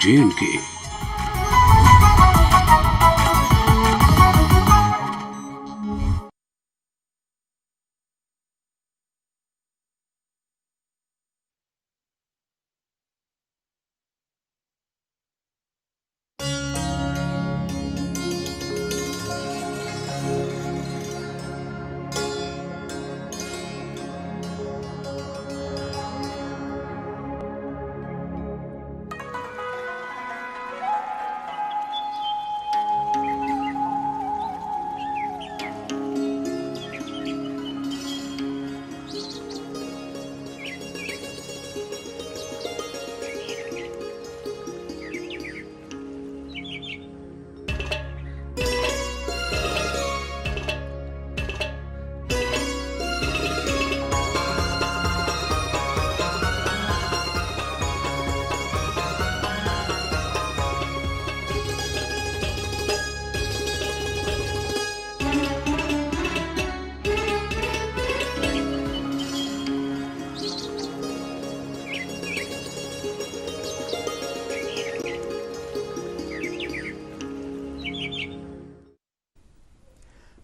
J&K।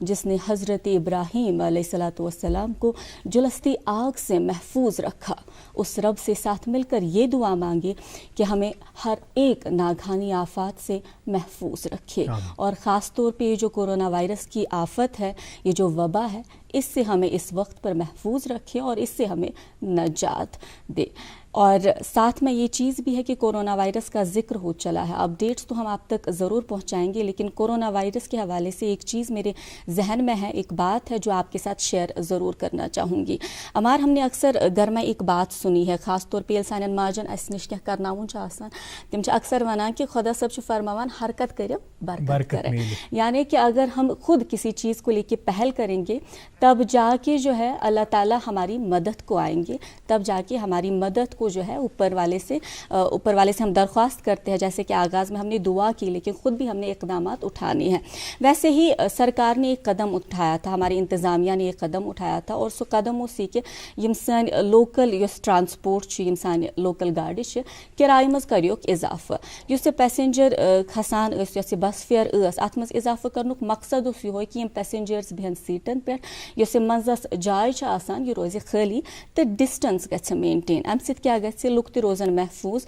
جس نے حضرت ابراہیم علیہ السلام کو جلستی آگ سے محفوظ رکھا، اس رب سے ساتھ مل کر یہ دعا مانگے کہ ہمیں ہر ایک ناگہانی آفات سے محفوظ رکھے، اور خاص طور پہ یہ جو کورونا وائرس کی آفت ہے، یہ جو وبا ہے، اس سے ہمیں اس وقت پر محفوظ رکھے اور اس سے ہمیں نجات دے۔ اور ساتھ میں یہ چیز بھی ہے کہ کورونا وائرس کا ذکر ہو چلا ہے، اپڈیٹس تو ہم آپ تک ضرور پہنچائیں گے، لیکن کورونا وائرس کے حوالے سے ایک چیز میرے ذہن میں ہے، ایک بات ہے جو آپ کے ساتھ شیئر ضرور کرنا چاہوں گی۔ ہمار ہم نے اکثر گھر میں ایک بات سنی ہے، خاص طور پہ سانن ماجن اس نش کیا کرناون آسان، تم اکثر ونان کہ خدا صاحب چھ فرماوان حرکت کرو برکت کرے، یعنی کہ اگر ہم خود کسی چیز کو لے کے پہل کریں گے تب جا کے جو ہے اللہ تعالیٰ ہماری مدد کو آئیں گے، تب جا کے ہماری مدد کو جو ہے اوپر والے سے ہم درخواست کرتے ہیں، جیسے کہ آغاز میں ہم نے دعا کی، لیکن خود بھی ہم نے اقدامات اٹھانے ہیں۔ ویسے ہی سرکار نے ایک قدم اٹھایا تھا، ہماری انتظامیہ نے ایک قدم اٹھایا تھا، اور سو قدم اسی کہ یم سان لوکل یس ٹرانسپورٹ یم سان لوکل گاڑی کرایہ مز کریوک اضافہ، یس پیسنجر کھسان یس بس فیئر ات مز اضافہ کرنک مقصد اس یہ کہ یم پیسنجرز بہن سیٹن پہ، یس منزس جائے آسان یہ روز خالی تو ڈسٹنس گژھِ مینٹین، امہ سۭتۍ کیا گژھِ لُکھ تہِ روزن محفوظ،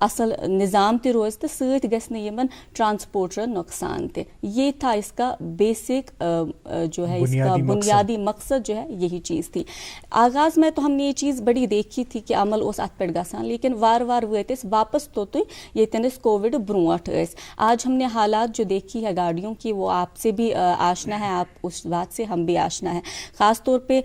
اصل نظام تہِ روز تو سۭتۍ گژھِ نہٕ یمن ٹرانسپورٹرن نقصان تہِ۔ یہ تھا اس کا بیسک جو ہے اس کا بنیادی مقصد جو ہے یہی چیز تھی۔ آغاز میں تو ہم نے یہ چیز بڑی دیکھی تھی کہ عمل اس ات پہ گژھان، لیکن وار وار وٲتۍ أسۍ واپس توٚتُے ییٚتٮ۪ن أسۍ کووِڈ برونٹھ ٲسۍ۔ آج ہم نے حالات جو دیکھی ہے گاڑیوں کی وہ آپ سے بھی آشنا ہے، آپ اس بات سے ہم بھی آشنا ہے، خاص طور پہ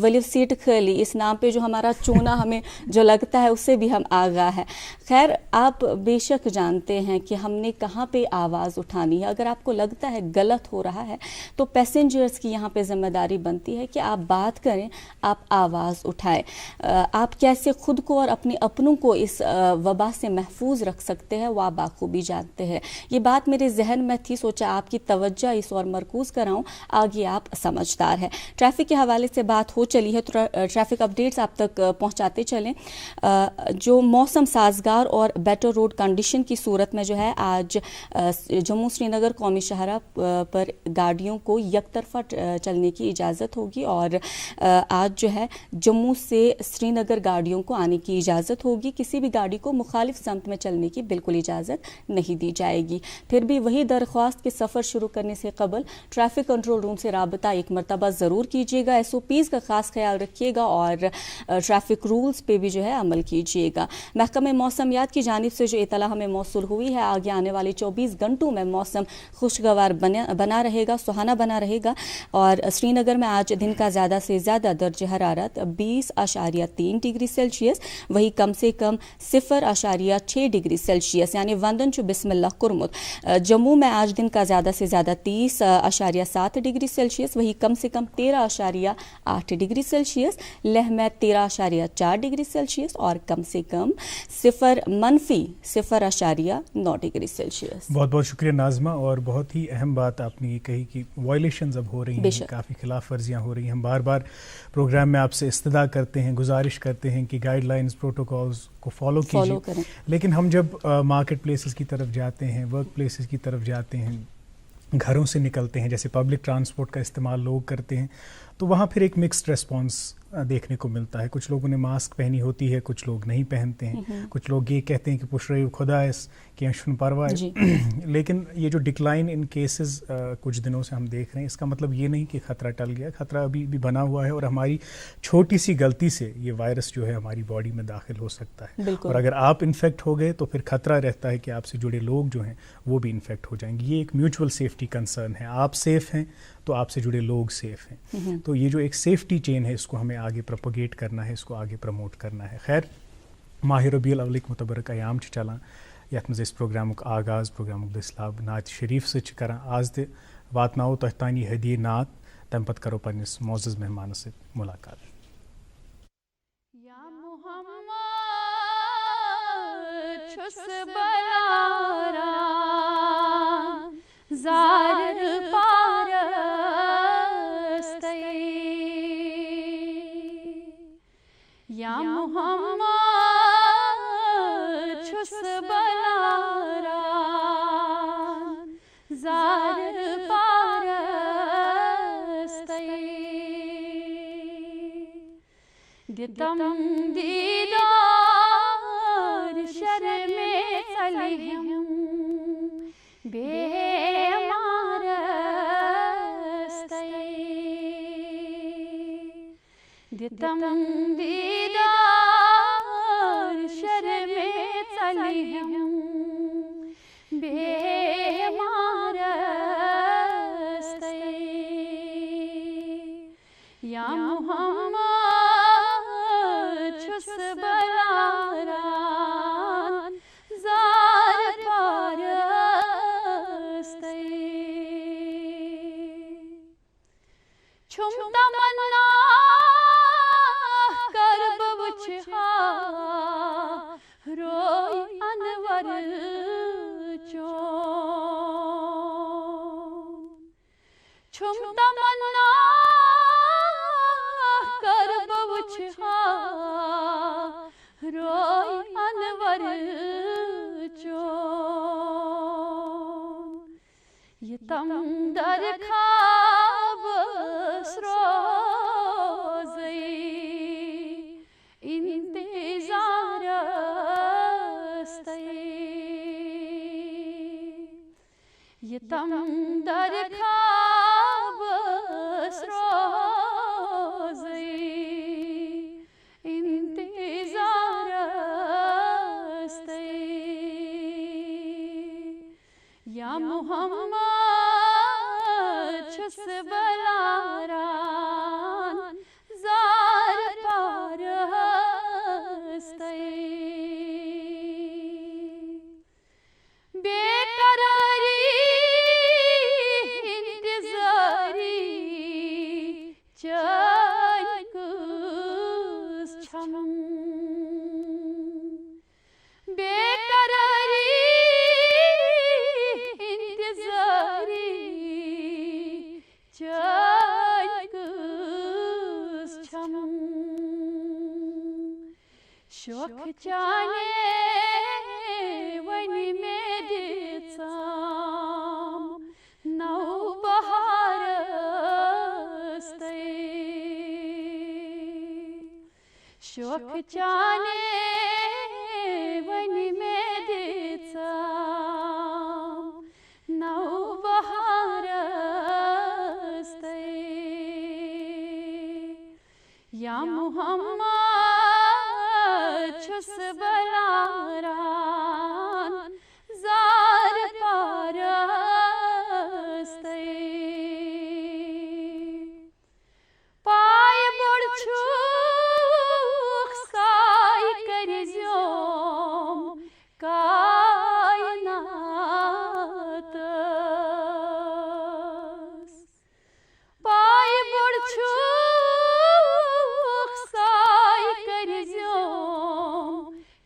ولو سیٹ خالی اس نام پہ جو ہمارا چونا ہمیں جو لگتا ہے اس سے بھی ہم آگاہ ہے۔ خیر آپ بے شک جانتے ہیں کہ ہم نے کہاں پہ آواز اٹھانی ہے، اگر آپ کو لگتا ہے غلط ہو رہا ہے تو پیسنجرز کی یہاں پہ ذمہ داری بنتی ہے کہ آپ بات کریں، آپ آواز اٹھائیں۔ آپ کیسے خود کو اور اپنے اپنوں کو اس وبا سے محفوظ رکھ سکتے ہیں وہ آپ بخوبی جانتے ہیں۔ یہ بات میرے ذہن میں تھی، سوچا آپ کی توجہ اس اور مرکوز کراؤں، آگے آپ سمجھدار ہیں۔ ٹریفک کے حوالے سے بات ہو چلی ہے تو ٹریفک اپڈیٹس آپ تک پہنچاتے چلیں۔ جو موسم سازگار اور بیٹر روڈ کنڈیشن کی صورت میں جو ہے آج جموں سری نگر قومی شاہراہ پر گاڑیوں کو یک طرفہ چلنے کی اجازت ہوگی، اور آج جو ہے جموں سے سری نگر گاڑیوں کو آنے کی اجازت ہوگی، کسی بھی گاڑی کو مخالف سمت میں چلنے کی بالکل اجازت نہیں دی جائے گی۔ پھر بھی وہی درخواست کہ سفر شروع کرنے سے قبل ٹریفک کنٹرول روم سے رابطہ ایک مرتبہ ضرور کیجیے گا، ایس او پیز کا خاص خیال رکھیے گا، اور ٹریفک رولز پہ بھی جو ہے عمل کیجیے گا۔ محکمہ موسمیات کی جانب سے جو اطلاع ہمیں موصول ہوئی ہے، آگے آنے والے 24 گھنٹوں میں موسم خوشگوار بنا رہے گا، سہانا بنا رہے گا، اور سری نگر میں آج دن کا زیادہ سے زیادہ درجہ حرارت 20.3 ڈگری سیلسیس، وہی کم سے کم 0.6 ڈگری سیلسیس یعنی وندن چھ بسم اللہ کورمت۔ جموں میں آج دن کا زیادہ سے زیادہ 30.7 ڈگری سیلسیس، وہی کم سے کم 13.8 ڈگری سیلسیس، لیہ میں 13.4 ڈگری سیلسیس، اور کم سے کم -0.9 ڈگری سیلسیس۔ بہت بہت شکریہ ناظمہ، اور بہت ہی اہم بات آپ نے یہ کہی کہ وائلیشنز اب ہو رہی ہیں، کافی خلاف ورزیاں ہو رہی ہیں۔ ہم بار بار پروگرام میں آپ سے استدعا کرتے ہیں، گزارش کرتے ہیں کہ گائیڈ لائنز پروٹوکولز کو فالو کیجیے، لیکن ہم جب مارکیٹ پلیسز کی طرف جاتے ہیں، ورک پلیسز کی طرف جاتے ہیں، گھروں سے نکلتے ہیں، جیسے پبلک ٹرانسپورٹ کا استعمال لوگ کرتے ہیں، تو وہاں پھر ایک مکسڈ ریسپانس دیکھنے کو ملتا ہے۔ کچھ لوگوں نے ماسک پہنی ہوتی ہے، کچھ لوگ نہیں پہنتے ہیں، کچھ لوگ یہ کہتے ہیں کہ پش رہی خدا اس کہ شن پرواہ، لیکن یہ جو ڈکلائن ان کیسز کچھ دنوں سے ہم دیکھ رہے ہیں، اس کا مطلب یہ نہیں کہ خطرہ ٹل گیا، خطرہ ابھی بھی بنا ہوا ہے، اور ہماری چھوٹی سی غلطی سے یہ وائرس جو ہے ہماری باڈی میں داخل ہو سکتا ہے، اور اگر آپ انفیکٹ ہو گئے تو پھر خطرہ رہتا ہے کہ آپ سے جڑے لوگ جو ہیں وہ بھی انفیکٹ ہو جائیں گے۔ یہ ایک میوچول سیفٹی کنسرن ہے، آپ سیف ہیں تو آپ سے جڑے لوگ سیف ہیں، تو یہ جو ایک سیفٹی چین ہے اس کو ہمیں آگے پروپیگیٹ کرنا ہے، اس کو آگے پروموٹ کرنا ہے۔ خیر ماہ ربیع الاول متبرک ایام چلان، یتھ مز پروگرامک آغاز پروگرامک دسلاب نعت شریف سے کران، آز تہ واتناو تہ تان یہ ہدیہ نعت، تم پتہ کرو پنس معزز مہمان سے ملاقات۔ یا محمد چھس بلارا زار یا محمد چھس بلارا زار پارستے دتم دیدار شرم صلیحم بیمار دتم دیدار شرم صلیحم بیمار یا محمد چھس بلاران زار پارستے چھم تمنا کرب وچھا روئی انور چون چھم تمنا کرب وچھا روئی انور چون یہ تم در خواب سروزی انتظار یہ تم در خواب سروزی انتظار یا محمد چھس بلاران زار پارستے بے قراری انتظاری چنکس چھم بے قراری انتظاری چنکس چھم شوق چانے ونی میں دِژام نو بہارستے شوق چانے ونی میں دِژام نو بہارستے یا محمد چھس بلاران زار پارستے پائے بڑ چھوک سائی کرزیوم کائناتس پائے بڑ چھوک سائی کرزیوم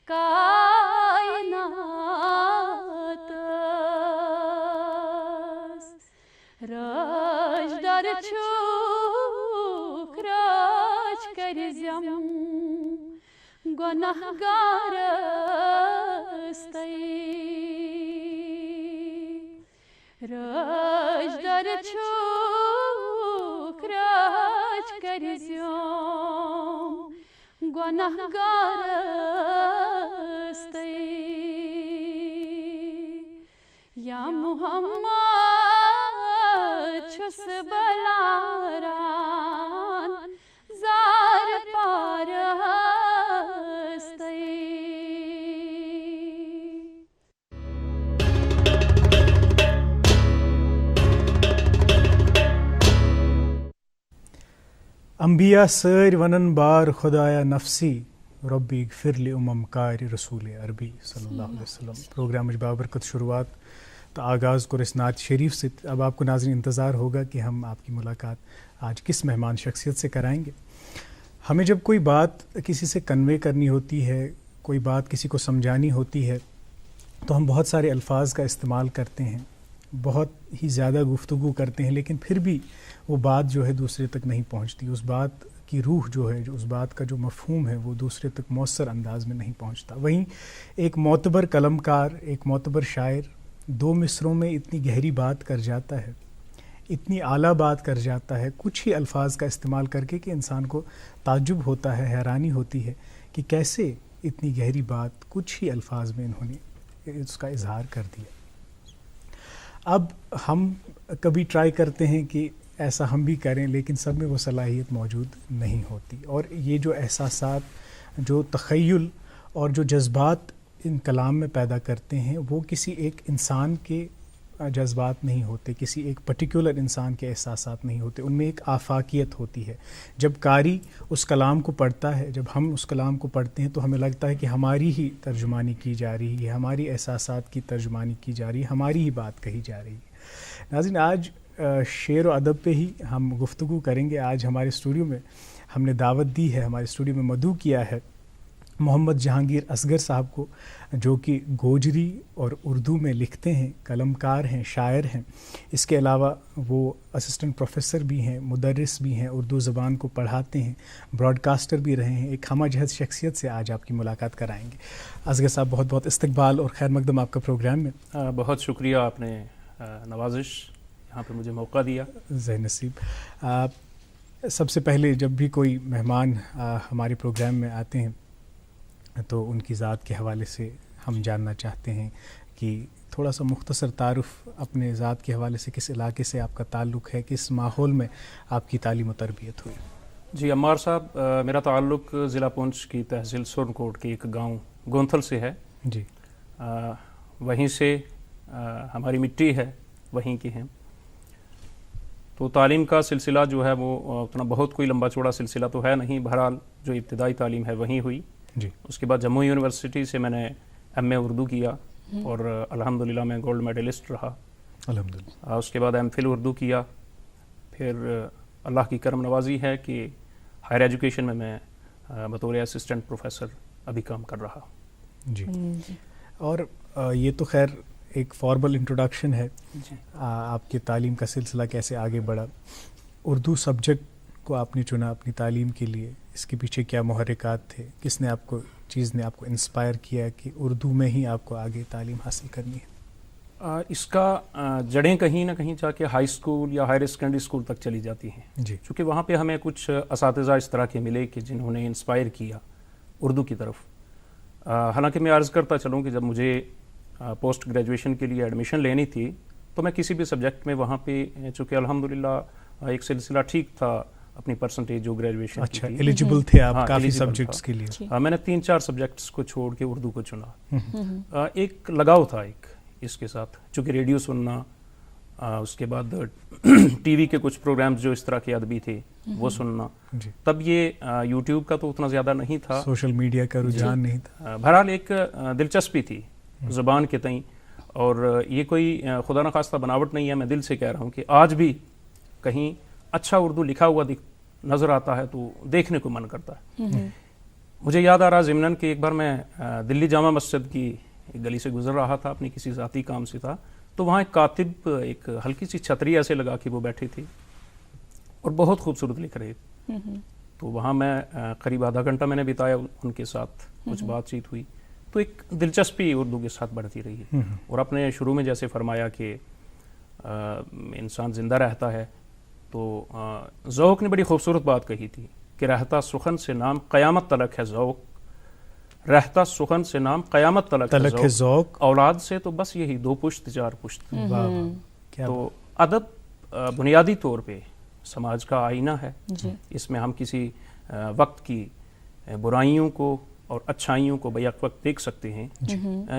کائناتس رج در چھوک رج کرزیم گناہگارستے رج در چھوک رج کرزیم گناہگارستے یا محمد چھس بلاران زار پارستے انبیاء سر ونن بار خدایا نفسی ربی اغفر لی کار رسول عربی صلی اللہ علیہ وسلم پروگرام بابرکت شروعات تو آغاز کو نعت شریف سے. اب آپ کو ناظرین انتظار ہوگا کہ ہم آپ کی ملاقات آج کس مہمان شخصیت سے کرائیں گے. ہمیں جب کوئی بات کسی سے کنوے کرنی ہوتی ہے، کوئی بات کسی کو سمجھانی ہوتی ہے، تو ہم بہت سارے الفاظ کا استعمال کرتے ہیں، بہت ہی زیادہ گفتگو کرتے ہیں، لیکن پھر بھی وہ بات جو ہے دوسرے تک نہیں پہنچتی. اس بات کی روح جو ہے، اس بات کا جو مفہوم ہے، وہ دوسرے تک مؤثر انداز میں نہیں پہنچتا. وہیں ایک معتبر قلمکار، ایک معتبر شاعر 2 مصروں میں اتنی گہری بات کر جاتا ہے، اتنی اعلیٰ بات کر جاتا ہے کچھ ہی الفاظ کا استعمال کر کے کہ انسان کو تعجب ہوتا ہے، حیرانی ہوتی ہے کہ کیسے اتنی گہری بات کچھ ہی الفاظ میں انہوں نے اس کا اظہار کر دیا۔ اب ہم کبھی ٹرائی کرتے ہیں کہ ایسا ہم بھی کریں، لیکن سب میں وہ صلاحیت موجود نہیں ہوتی، اور یہ جو احساسات، جو تخیل اور جو جذبات ان کلام میں پیدا کرتے ہیں وہ کسی ایک انسان کے جذبات نہیں ہوتے، کسی ایک پرٹیکولر انسان کے احساسات نہیں ہوتے، ان میں ایک آفاقیت ہوتی ہے۔ جب قاری اس کلام کو پڑھتا ہے، جب ہم اس کلام کو پڑھتے ہیں تو ہمیں لگتا ہے کہ ہماری ہی ترجمانی کی جا رہی ہے، ہماری احساسات کی ترجمانی کی جا رہی ہے، ہماری ہی بات کہی جا رہی ہے۔ ناظرین، آج شعر و ادب پہ ہی ہم گفتگو کریں گے۔ آج ہمارے اسٹوڈیو میں ہم نے دعوت دی ہے، ہمارے اسٹوڈیو میں مدعو کیا ہے محمد جہانگیر اصغر صاحب کو، جو کہ گوجری اور اردو میں لکھتے ہیں، قلم کار ہیں، شاعر ہیں۔ اس کے علاوہ وہ اسسٹنٹ پروفیسر بھی ہیں، مدرس بھی ہیں، اردو زبان کو پڑھاتے ہیں، براڈ کاسٹر بھی رہے ہیں۔ ایک ہمہ جہت شخصیت سے آج آپ کی ملاقات کرائیں گے۔ اصغر صاحب، بہت بہت استقبال اور خیر مقدم آپ کا پروگرام میں۔ بہت شکریہ، آپ نے نوازش یہاں پہ مجھے موقع دیا۔ ذہ نصیب۔ سب سے پہلے جب بھی کوئی مہمان ہمارے پروگرام میں آتے ہیں تو ان کی ذات کے حوالے سے ہم جاننا چاہتے ہیں کہ تھوڑا سا مختصر تعارف اپنے ذات کے حوالے سے، کس علاقے سے آپ کا تعلق ہے، کس ماحول میں آپ کی تعلیم و تربیت ہوئی؟ جی عمار صاحب، میرا تعلق ضلع پونچھ کی تحصیل سرن کوٹ کے ایک گاؤں گونتھل سے ہے۔ جی، وہیں سے ہماری مٹی ہے، وہیں کی ہیں۔ تو تعلیم کا سلسلہ جو ہے وہ اتنا بہت کوئی لمبا چوڑا سلسلہ تو ہے نہیں، بہرحال جو ابتدائی تعلیم ہے وہیں ہوئی۔ جی، اس کے بعد جموں یونیورسٹی سے میں نے ایم اے اردو کیا اور الحمدللہ میں گولڈ میڈلسٹ رہا۔ الحمدللہ۔ اس کے بعد ایم فل اردو کیا، پھر اللہ کی کرم نوازی ہے کہ ہائر ایجوکیشن میں بطور اسسٹنٹ پروفیسر ابھی کام کر رہا۔ جی، اور یہ تو خیر ایک فارمل انٹروڈکشن ہے، جی، آپ کی تعلیم کا سلسلہ کیسے آگے بڑھا، اردو سبجیکٹ کو آپ نے چنا اپنی تعلیم کے لیے، اس کے پیچھے کیا محرکات تھے، کس نے آپ کو انسپائر کیا کہ اردو میں ہی آپ کو آگے تعلیم حاصل کرنی ہے؟ اس کا جڑیں کہیں نہ کہیں جا کے ہائی اسکول یا ہائر سیکنڈری اسکول تک چلی جاتی ہیں۔ جی، چونکہ وہاں پہ ہمیں کچھ اساتذہ اس طرح کے ملے کہ جنہوں نے انسپائر کیا اردو کی طرف۔ حالانکہ میں عرض کرتا چلوں کہ جب مجھے پوسٹ گریجویشن کے لیے ایڈمیشن لینی تھی تو میں کسی بھی سبجیکٹ میں وہاں پہ، چونکہ الحمدللہ ایک سلسلہ ٹھیک تھا، اپنی پرسنٹیج جو گریجویشن اچھا ایلیجیبل تھے آپ کافی eligible سبجیکٹس تھا۔ کے لیے؟ میں نے 3-4 سبجیکٹس کو چھوڑ کے اردو کو چنا۔ ایک لگاؤ تھا ایک اس کے ساتھ، چونکہ ریڈیو سننا، اس کے بعد ٹی وی کے کچھ پروگرامز جو اس طرح کے ادبی تھے وہ سننا۔ جی، تب یہ یوٹیوب کا تو اتنا زیادہ نہیں تھا، سوشل میڈیا کا رجحان نہیں تھا۔ بہرحال ایک دلچسپی تھی زبان کے تئیں، اور یہ کوئی خدا نخواستہ بناوٹ نہیں ہے، میں دل سے کہہ رہا ہوں کہ آج بھی کہیں اچھا اردو لکھا ہوا نظر آتا ہے تو دیکھنے کو من کرتا ہے۔ مجھے یاد آ رہا ضمناً کہ ایک بار میں دلی جامع مسجد کی ایک گلی سے گزر رہا تھا، اپنی کسی ذاتی کام سے تھا، تو وہاں ایک کاتب ایک ہلکی سی چھتری ایسے لگا کے وہ بیٹھے تھے اور بہت خوبصورت لکھ رہے تھے۔ تو وہاں میں قریب آدھا گھنٹہ میں نے بتایا، ان کے ساتھ کچھ بات چیت ہوئی، تو ایک دلچسپی اردو کے ساتھ بڑھتی رہی ہے۔ اور اپنے شروع میں جیسے فرمایا کہ انسان زندہ رہتا ہے، تو ذوق نے بڑی خوبصورت بات کہی تھی کہ رہتا سخن سے نام قیامت تلک ہے ذوق، رہتا سخن سے نام قیامت تلک ہے ذوق، اولاد سے تو بس یہی 2 پشت 4 پشت۔ تو ادب بنیادی طور پہ سماج کا آئینہ ہے، اس میں ہم کسی وقت کی برائیوں کو اور اچھائیوں کو بیک وقت دیکھ سکتے ہیں۔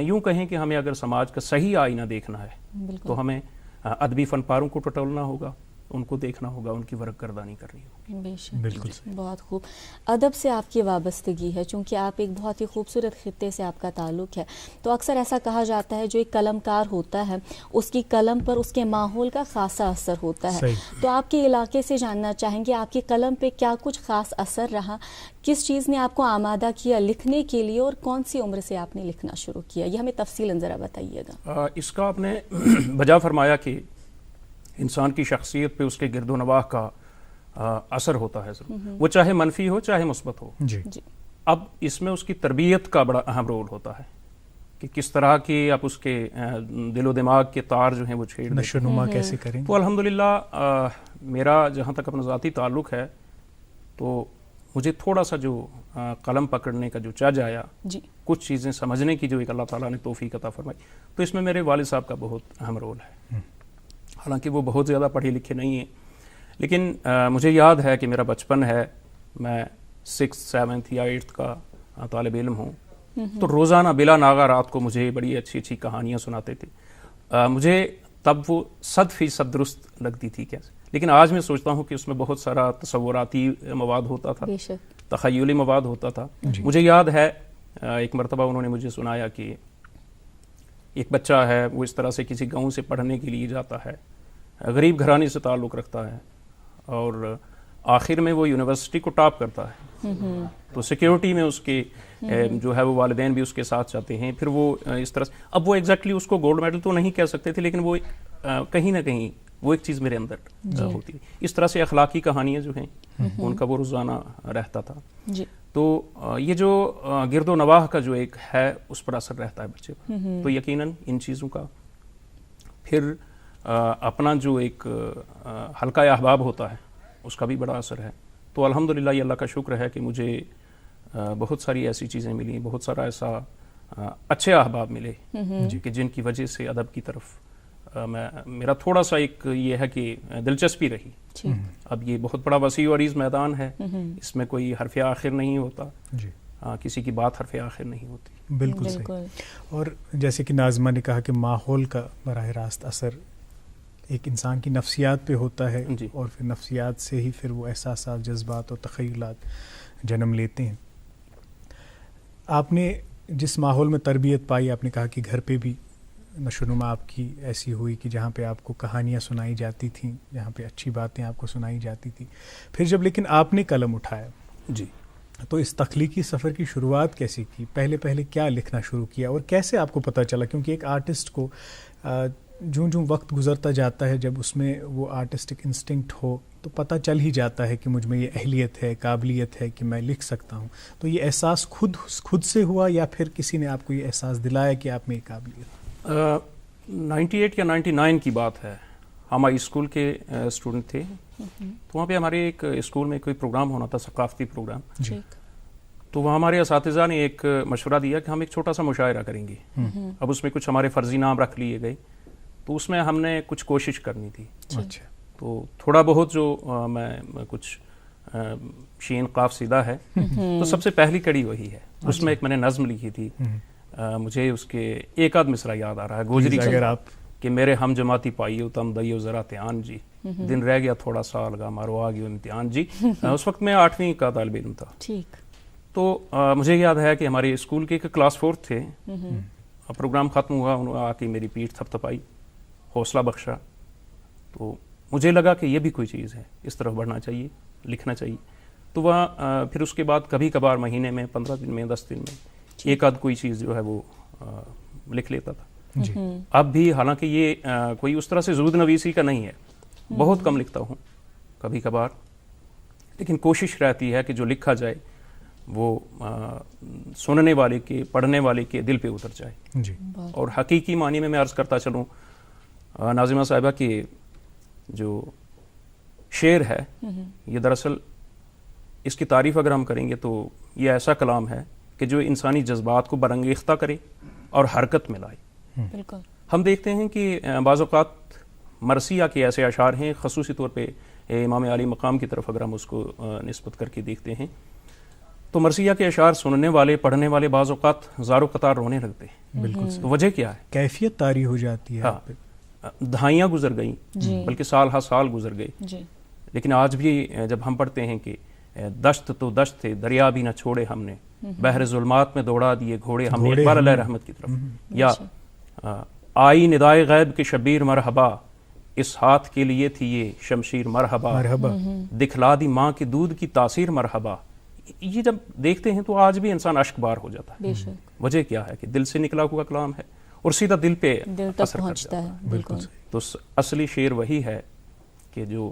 یوں کہیں کہ ہمیں اگر سماج کا صحیح آئینہ دیکھنا ہے تو ہمیں ادبی فن پاروں کو ٹٹولنا ہوگا، ان کو دیکھنا ہوگا، ان کی ورق گردانی کرنی ہوگی۔ بے شک، بالکل بہت خوب۔ ادب سے آپ کی وابستگی ہے، چونکہ آپ ایک بہت ہی خوبصورت خطے سے آپ کا تعلق ہے، تو اکثر ایسا کہا جاتا ہے جو ایک قلم کار ہوتا ہے اس کی قلم پر اس کے ماحول کا خاصا اثر ہوتا ہے۔ تو آپ کے علاقے سے جاننا چاہیں گے آپ کی قلم پہ کیا کچھ خاص اثر رہا، کس چیز نے آپ کو آمادہ کیا لکھنے کے لیے، اور کون سی عمر سے آپ نے لکھنا شروع کیا، یہ ہمیں تفصیلاً ذرا بتائیے گا۔ اس کا آپ نے بجا فرمایا کہ انسان کی شخصیت پہ اس کے گرد و نواح کا اثر ہوتا ہے ضرور، وہ چاہے منفی ہو چاہے مثبت ہو۔ جی، اب اس میں اس کی تربیت کا بڑا اہم رول ہوتا ہے کہ کس طرح کے آپ اس کے دل و دماغ کے تار جو ہیں وہ چھیڑ دیتے نشو نما کیسے کریں گے؟ تو الحمدللہ میرا جہاں تک اپنا ذاتی تعلق ہے تو مجھے تھوڑا سا جو قلم پکڑنے کا جو چج آیا، جی کچھ چیزیں سمجھنے کی جو ایک اللہ تعالیٰ نے توفیق عطا فرمائی، تو اس میں میرے والد صاحب کا بہت اہم رول ہے. حالانکہ وہ بہت زیادہ پڑھے لکھے نہیں ہیں، لیکن مجھے یاد ہے کہ میرا بچپن ہے، میں 6th 7th یا 8th کا طالب علم ہوں، تو روزانہ بلا ناغہ رات کو مجھے بڑی اچھی اچھی کہانیاں سناتے تھے. مجھے تب وہ 100% درست لگتی تھی کیسے، لیکن آج میں سوچتا ہوں کہ اس میں بہت سارا تصوراتی مواد ہوتا تھا، بے شک تخیلی مواد ہوتا تھا. مجھے یاد ہے ایک مرتبہ انہوں نے مجھے سنایا کہ ایک بچہ ہے، وہ اس طرح سے کسی گاؤں سے پڑھنے کے لیے جاتا ہے، غریب گھرانے سے تعلق رکھتا ہے، اور آخر میں وہ یونیورسٹی کو ٹاپ کرتا ہے. تو سیکیورٹی میں اس کے جو ہے وہ والدین بھی اس کے ساتھ چاہتے ہیں. پھر وہ اس طرح سے، اب وہ ایگزیکٹلی اس کو گولڈ میڈل تو نہیں کہہ سکتے تھے، لیکن وہ کہیں نہ کہیں وہ ایک چیز میرے اندر ہوتی. اس طرح سے اخلاقی کہانیاں جو ہیں ان کا وہ روزانہ رہتا تھا. جی تو یہ جو گرد و نواح کا جو ایک ہے اس پر اثر رہتا ہے بچے پر. تو یقیناً ان چیزوں کا پھر اپنا جو ایک حلقہ احباب ہوتا ہے اس کا بھی بڑا اثر ہے. تو الحمدللہ یہ اللہ کا شکر ہے کہ مجھے بہت ساری ایسی چیزیں ملی، بہت سارا ایسا اچھے احباب ملے کہ جن کی وجہ سے ادب کی طرف میرا تھوڑا سا ایک یہ ہے کہ دلچسپی رہی. اب یہ بہت بڑا وسیع و عریض میدان ہے، اس میں کوئی حرف آخر نہیں ہوتا، کسی کی بات حرف آخر نہیں ہوتی. بالکل صحیح. اور جیسے کہ ناظمہ نے کہا کہ ماحول کا براہ راست اثر ایک انسان کی نفسیات پہ ہوتا ہے، اور پھر نفسیات سے ہی پھر وہ احساسات، جذبات اور تخیلات جنم لیتے ہیں. آپ نے جس ماحول میں تربیت پائی، آپ نے کہا کہ گھر پہ بھی نشو نما آپ کی ایسی ہوئی کہ جہاں پہ آپ کو کہانیاں سنائی جاتی تھیں، جہاں پہ اچھی باتیں آپ کو سنائی جاتی تھیں. پھر جب لیکن آپ نے قلم اٹھایا جی، تو اس تخلیقی سفر کی شروعات کیسے کی؟ پہلے کیا لکھنا شروع کیا اور کیسے آپ کو پتہ چلا؟ کیونکہ ایک آرٹسٹ کو جوں وقت گزرتا جاتا ہے، جب اس میں وہ آرٹسٹک انسٹنکٹ ہو تو پتہ چل ہی جاتا ہے کہ مجھ میں یہ اہلیت ہے، قابلیت ہے کہ میں لکھ سکتا ہوں. تو یہ احساس خود سے ہوا یا پھر کسی نے آپ کو یہ احساس دلایا کہ آپ میں یہ قابلیت؟ 98 یا 99 کی بات ہے. ہم ہائی اسکول کے اسٹوڈنٹ تھے، تو وہاں پہ ہمارے ایک اسکول میں کوئی پروگرام ہونا تھا، ثقافتی پروگرام. تو وہ ہمارے اساتذہ نے ایک مشورہ دیا کہ ہم ایک چھوٹا سا مشاعرہ کریں گے. اب اس میں کچھ ہمارے فرضی نام رکھ لیے گئے، تو اس میں ہم نے کچھ کوشش کرنی تھی. اچھا. تو تھوڑا بہت جو میں کچھ شین قاف سیدھا ہے، تو سب سے پہلی کڑی وہی ہے. اس میں ایک میں نے نظم لکھی تھی، مجھے اس کے ایک آدھ مصرع یاد آ رہا ہے، گوجری کا، کہ میرے ہم جماعتی پائیو تم دیو ذرا تیان جی، دن رہ گیا تھوڑا سا لگا مارو آ گیا امتحان جی. اس وقت میں 8ویں کا طالب علم تھا. ٹھیک. تو مجھے یاد ہے کہ ہمارے اسکول کے ایک کلاس 4 تھے، پروگرام ختم ہوا، انہوں نے آ کے میری پیٹھ تھپ تھپائی، حوصلہ بخشا. تو مجھے لگا کہ یہ بھی کوئی چیز ہے، اس طرف بڑھنا چاہیے، لکھنا چاہیے. تو وہاں پھر اس کے بعد کبھی کبھار مہینے میں 15 دن میں 10 دن میں ایک آدھ کوئی چیز جو ہے وہ لکھ لیتا تھا. اب بھی حالانکہ یہ کوئی اس طرح سے زود نویسی کا نہیں ہے، بہت کم لکھتا ہوں کبھی کبھار، لیکن کوشش رہتی ہے کہ جو لکھا جائے وہ سننے والے کے، پڑھنے والے کے دل پہ اتر جائے. اور حقیقی معنی میں عرض کرتا چلوں ناظمہ صاحبہ کہ جو شعر ہے یہ دراصل اس کی تعریف اگر ہم کریں گے تو یہ ایسا کلام ہے کہ جو انسانی جذبات کو برانگیختہ کرے اور حرکت میں لائے. بالکل. ہم دیکھتے ہیں کہ بعض اوقات مرثیہ کے ایسے اشعار ہیں، خصوصی طور پہ امام علی مقام کی طرف اگر ہم اس کو نسبت کر کے دیکھتے ہیں تو مرثیہ کے اشعار سننے والے، پڑھنے والے بعض اوقات زار و قطار رونے لگتے ہیں. بالکل. تو وجہ کیا ہے؟ کیفیت طاری ہو جاتی ہے. دہائیاں گزر گئیں، بلکہ سال ہا سال گزر گئے، لیکن آج بھی جب ہم پڑھتے ہیں کہ دشت تو دشت تھے، دریا بھی نہ چھوڑے ہم نے، بحر ظلمات میں دوڑا دیے گھوڑے ہم نے اقبال علیہ رحمت کی طرف، یا آئی ندائے غیب کے شبیر مرحبا، اس ہاتھ کے لیے تھی یہ شمشیر مرحبا، دکھلا دی ماں کے دودھ کی تاثیر مرحبا. یہ جب دیکھتے ہیں تو آج بھی انسان اشک بار ہو جاتا ہے. وجہ کیا ہے کہ دل سے نکلا ہوا کلام ہے اور سیدھا دل پہ اثر کرتا ہے. بالکل. تو اصلی شعر وہی ہے کہ جو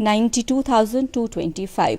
92,225।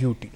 UT।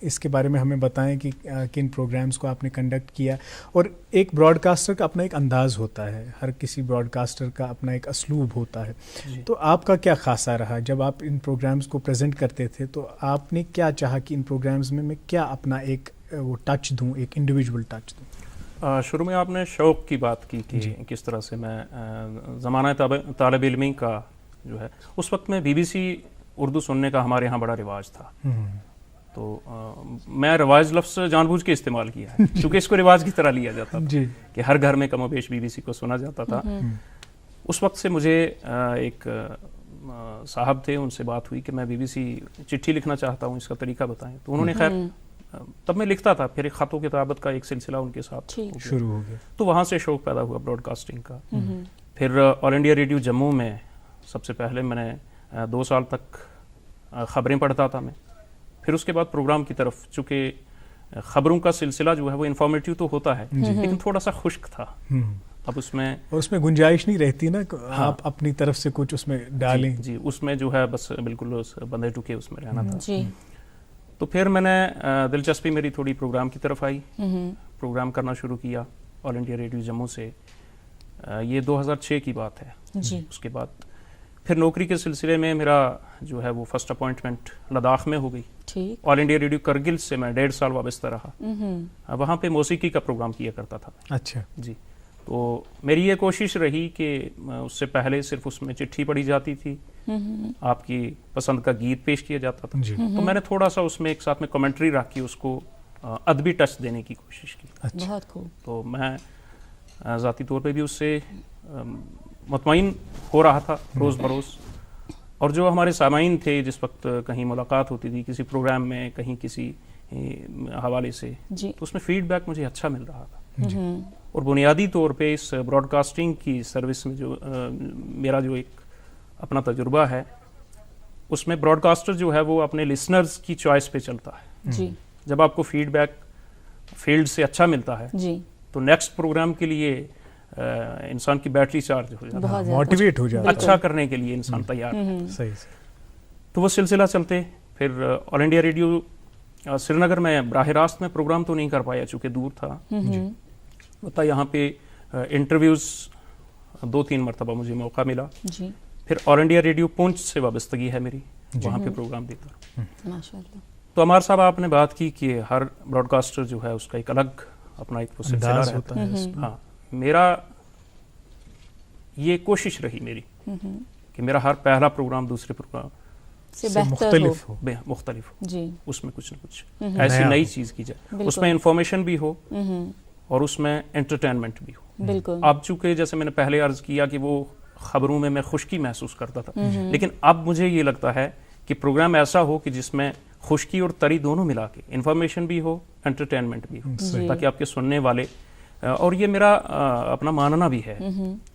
اس کے بارے میں ہمیں بتائیں کہ کن پروگرامز کو آپ نے کنڈکٹ کیا. اور ایک براڈ کاسٹر کا اپنا ایک انداز ہوتا ہے, ہر کسی براڈ کاسٹر کا اپنا ایک اسلوب ہوتا ہے. تو آپ کا کیا خاصہ رہا جب آپ ان پروگرامز کو پریزنٹ کرتے تھے؟ تو آپ نے کیا چاہا کہ ان پروگرامز میں کیا اپنا ایک وہ ٹچ دوں, ایک انڈیویجول ٹچ دوں؟ شروع میں آپ نے شوق کی بات کی کہ کس طرح سے میں زمانہ طالب علمی کا جو ہے, اس وقت میں BBC اردو سننے کا ہمارے یہاں بڑا رواج تھا. تو میں رواج لفظ جان بوجھ کے استعمال کیا ہے کیونکہ اس کو رواج کی طرح لیا جاتا تھا کہ ہر گھر میں کم و بیش BBC کو سنا جاتا تھا. اس وقت سے مجھے ایک صاحب تھے, ان سے بات ہوئی کہ میں BBC چٹھی لکھنا چاہتا ہوں, اس کا طریقہ بتائیں. تو انہوں نے خیر تب میں لکھتا تھا, پھر ایک خط و کتابت کا ایک سلسلہ ان کے ساتھ شروع ہو گیا. تو وہاں سے شوق پیدا ہوا براڈ کاسٹنگ کا. پھر آل انڈیا ریڈیو جموں میں سب سے پہلے میں نے 2 سال تک خبریں پڑھتا تھا میں. پھر اس کے بعد پروگرام کی طرف, چونکہ خبروں کا سلسلہ جو ہے وہ انفارمیٹیو تو ہوتا ہے لیکن تھوڑا سا خشک تھا. اب اس میں گنجائش نہیں رہتی نا, آپ اپنی طرف سے کچھ اس میں ڈالیں. جی اس میں جو ہے بس بالکل بندے ٹکے اس میں رہنا تھا. تو پھر میں نے دلچسپی میری تھوڑی پروگرام کی طرف آئی, پروگرام کرنا شروع کیا آل انڈیا ریڈیو جموں سے. یہ 2006 کی بات ہے. اس کے بعد پھر نوکری کے سلسلے میں میرا جو ہے وہ فرسٹ اپوائنٹمنٹ لداخ میں ہو گئی. آل انڈیا ریڈیو کرگل سے میں 1.5 سال وابستہ رہا. وہاں پہ موسیقی کا پروگرام کیا کرتا تھا. اچھا جی. تو میری یہ کوشش رہی کہ اس سے پہلے صرف اس میں چٹھی پڑھی جاتی تھی, آپ کی پسند کا گیت پیش کیا جاتا تھا. تو میں نے تھوڑا سا اس میں ایک ساتھ میں کمنٹری رکھ کے اس کو ادبی ٹچ دینے کی کوشش کی. بہت خوب. تو میں ذاتی طور پہ بھی اس سے مطمئن ہو رہا تھا روز بروز. اور جو ہمارے سامعین تھے, جس وقت کہیں ملاقات ہوتی تھی کسی پروگرام میں, کہیں کسی حوالے سے, تو اس میں فیڈ بیک مجھے اچھا مل رہا تھا. اور بنیادی طور پہ اس براڈ کاسٹنگ کی سروس میں جو میرا جو ایک اپنا تجربہ ہے, اس میں براڈ کاسٹر جو ہے وہ اپنے لسنرز کی چوائس پہ چلتا ہے. جب آپ کو فیڈ بیک فیلڈ سے اچھا ملتا ہے تو نیکسٹ پروگرام کے لیے انسان کی بیٹری چارج ہو جاتا ہے, موٹیویٹ ہو جاتا ہے, اچھا کرنے کے لیے انسان تیار ہے. صحیح. تو وہ سلسلہ چلتے. پھر آل انڈیا ریڈیو سری نگر میں براہ راست میں پروگرام تو نہیں کر پایا چونکہ دور تھا. ہوتا یہاں پہ انٹرویوز 2-3 مرتبہ مجھے موقع ملا. پھر آل انڈیا ریڈیو پونچھ سے وابستگی ہے میری, وہاں پہ پروگرام دیتا ہوں. ماشاءاللہ. تو عمار صاحب آپ نے بات کی کہ ہر براڈ کاسٹر جو ہے اس کا ایک الگ اپنا ایک سلسلہ رہتا ہے. ہاں, میرا یہ کوشش رہی میری کہ میرا ہر پہلا پروگرام دوسرے پروگرام سے مختلف ہو. اس میں کچھ نہ کچھ ایسی نئی چیز کی جائے, اس میں انفارمیشن بھی ہو اور اس میں انٹرٹینمنٹ بھی ہو. بالکل. اب چونکہ جیسے میں نے پہلے عرض کیا کہ وہ خبروں میں خشکی محسوس کرتا تھا, لیکن اب مجھے یہ لگتا ہے کہ پروگرام ایسا ہو کہ جس میں خشکی اور تری دونوں ملا کے انفارمیشن بھی ہو, انٹرٹینمنٹ بھی ہو, تاکہ آپ کے سننے والے, اور یہ میرا اپنا ماننا بھی ہے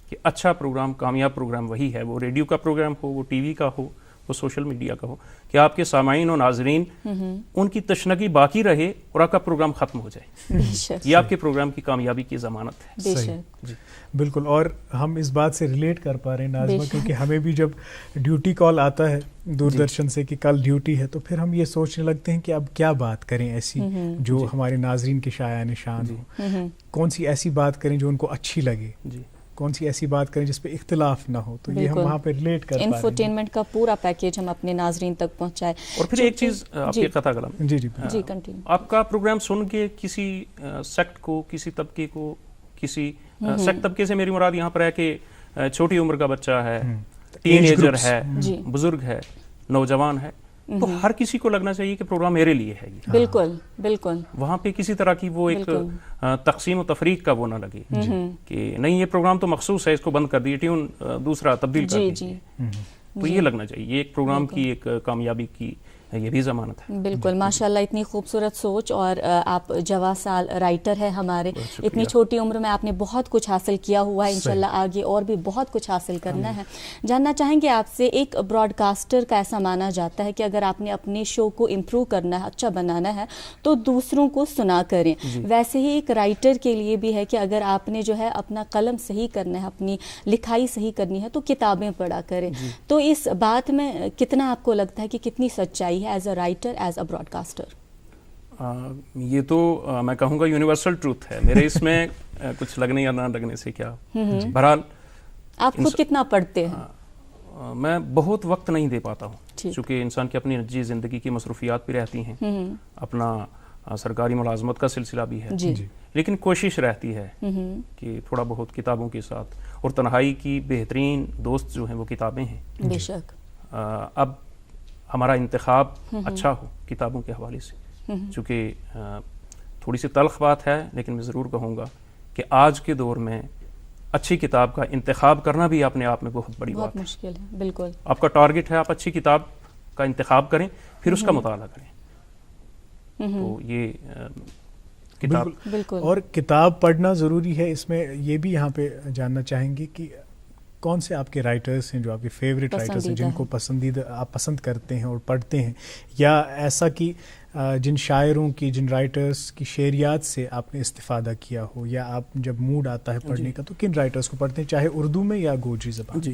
کہ اچھا پروگرام, کامیاب پروگرام وہی ہے, وہ ریڈیو کا پروگرام ہو, وہ ٹی وی کا ہو, وہ سوشل میڈیا کا ہو, کہ آپ کے سامعین اور ناظرین ان کی تشنگی باقی رہے اور آپ کا پروگرام ختم ہو جائے. یہ آپ کے پروگرام کی کامیابی کی ضمانت ہے. جی بالکل. اور ہم اس بات سے ریلیٹ کر پا رہے ہیں ناظمہ, کیونکہ ہمیں بھی جب ڈیوٹی کال آتا ہے دوردرشن سے کہ کل ڈیوٹی ہے, تو پھر ہم یہ سوچنے لگتے ہیں کہ اب کیا بات کریں ایسی جو ہمارے ناظرین کے شایع نشان ہو, کون سی ایسی بات کریں جو ان کو اچھی لگے, کون سی ایسی بات کریں جس پہ اختلاف نہ ہو. تو یہ ہم وہاں پہ ریلیٹ کر پا رہے ہیں. انفوٹینمنٹ کا پورا پیکیج ہم اپنے ناظرین تک پہنچائے. اور پھر ایک چیز آپ کے قطع کلام, جی کنٹینیو, آپ کا پروگرام سن کے کسی سیکٹ کو, کسی طبقے کو, کسی سیکٹ طبقے سے میری مراد یہاں پر ہے کہ چھوٹی عمر کا بچہ ہے, ٹین ایجر ہے, بزرگ ہے, نوجوان ہے, تو ہر کسی کو لگنا چاہیے کہ پروگرام میرے لیے ہے. بالکل بالکل. وہاں پہ کسی طرح کی وہ ایک تقسیم و تفریق کا وہ نہ لگے کہ نہیں یہ پروگرام تو مخصوص ہے, اس کو بند کر دیے, ٹیون دوسرا تبدیل کر دیجیے. تو یہ لگنا چاہیے, یہ ایک پروگرام کی ایک کامیابی کی یہ بھی ضمانت ہے. بالکل. ماشاءاللہ اتنی خوبصورت سوچ, اور آپ جوا سال رائٹر ہیں ہمارے, اتنی چھوٹی عمر میں آپ نے بہت کچھ حاصل کیا ہوا ہے, انشاءاللہ آگے اور بھی بہت کچھ حاصل کرنا ہے. جاننا چاہیں گے آپ سے, ایک براڈ کاسٹر کا ایسا مانا جاتا ہے کہ اگر آپ نے اپنے شو کو امپروو کرنا ہے, اچھا بنانا ہے, تو دوسروں کو سنا کریں. ویسے ہی ایک رائٹر کے لیے بھی ہے کہ اگر آپ نے جو ہے اپنا قلم صحیح کرنا ہے, اپنی لکھائی صحیح کرنی ہے, تو کتابیں پڑھا کریں. تو اس بات میں کتنا آپ کو لگتا ہے کہ کتنی سچائی as a writer, as a broadcaster? یہ تو میں کہوں گا یونیورسل ٹروتھ ہے میرے اس میں کچھ لگنے یا نہ لگنے سے کیا. بہرحال آپ خود کتنا پڑھتے ہیں؟ میں بہت وقت نہیں دے پاتا ہوں چونکہ انسان کی اپنی نجی زندگی کی مصروفیات بھی رہتی ہیں, اپنا سرکاری ملازمت کا سلسلہ بھی ہے, لیکن کوشش رہتی ہے کہ تھوڑا بہت کتابوں کے ساتھ, اور تنہائی کی بہترین دوست جو ہیں وہ کتابیں ہیں. بے شک. اب ہمارا انتخاب اچھا ہو کتابوں کے حوالے سے, چونکہ تھوڑی سی تلخ بات ہے لیکن میں ضرور کہوں گا کہ آج کے دور میں اچھی کتاب کا انتخاب کرنا بھی اپنے آپ میں بہت بڑی بات ہے. بہت مشکل ہے. بالکل. آپ کا ٹارگٹ ہے آپ اچھی کتاب کا انتخاب کریں, پھر اس کا مطالعہ کریں. تو یہ کتاب بالکل. اور کتاب پڑھنا ضروری ہے. اس میں یہ بھی یہاں پہ جاننا چاہیں گے کہ کون سے آپ کے رائٹرز ہیں جو آپ کے فیوریٹ رائٹرز ہیں, جن کو پسندیدہ آپ پسند کرتے ہیں اور پڑھتے ہیں, یا ایسا کہ جن شاعروں کی, جن رائٹرز کی شعریات سے آپ نے استفادہ کیا ہو, یا آپ جب موڈ آتا ہے پڑھنے کا تو کن رائٹرز کو پڑھتے ہیں, چاہے اردو میں یا گوجری زبان؟ جی,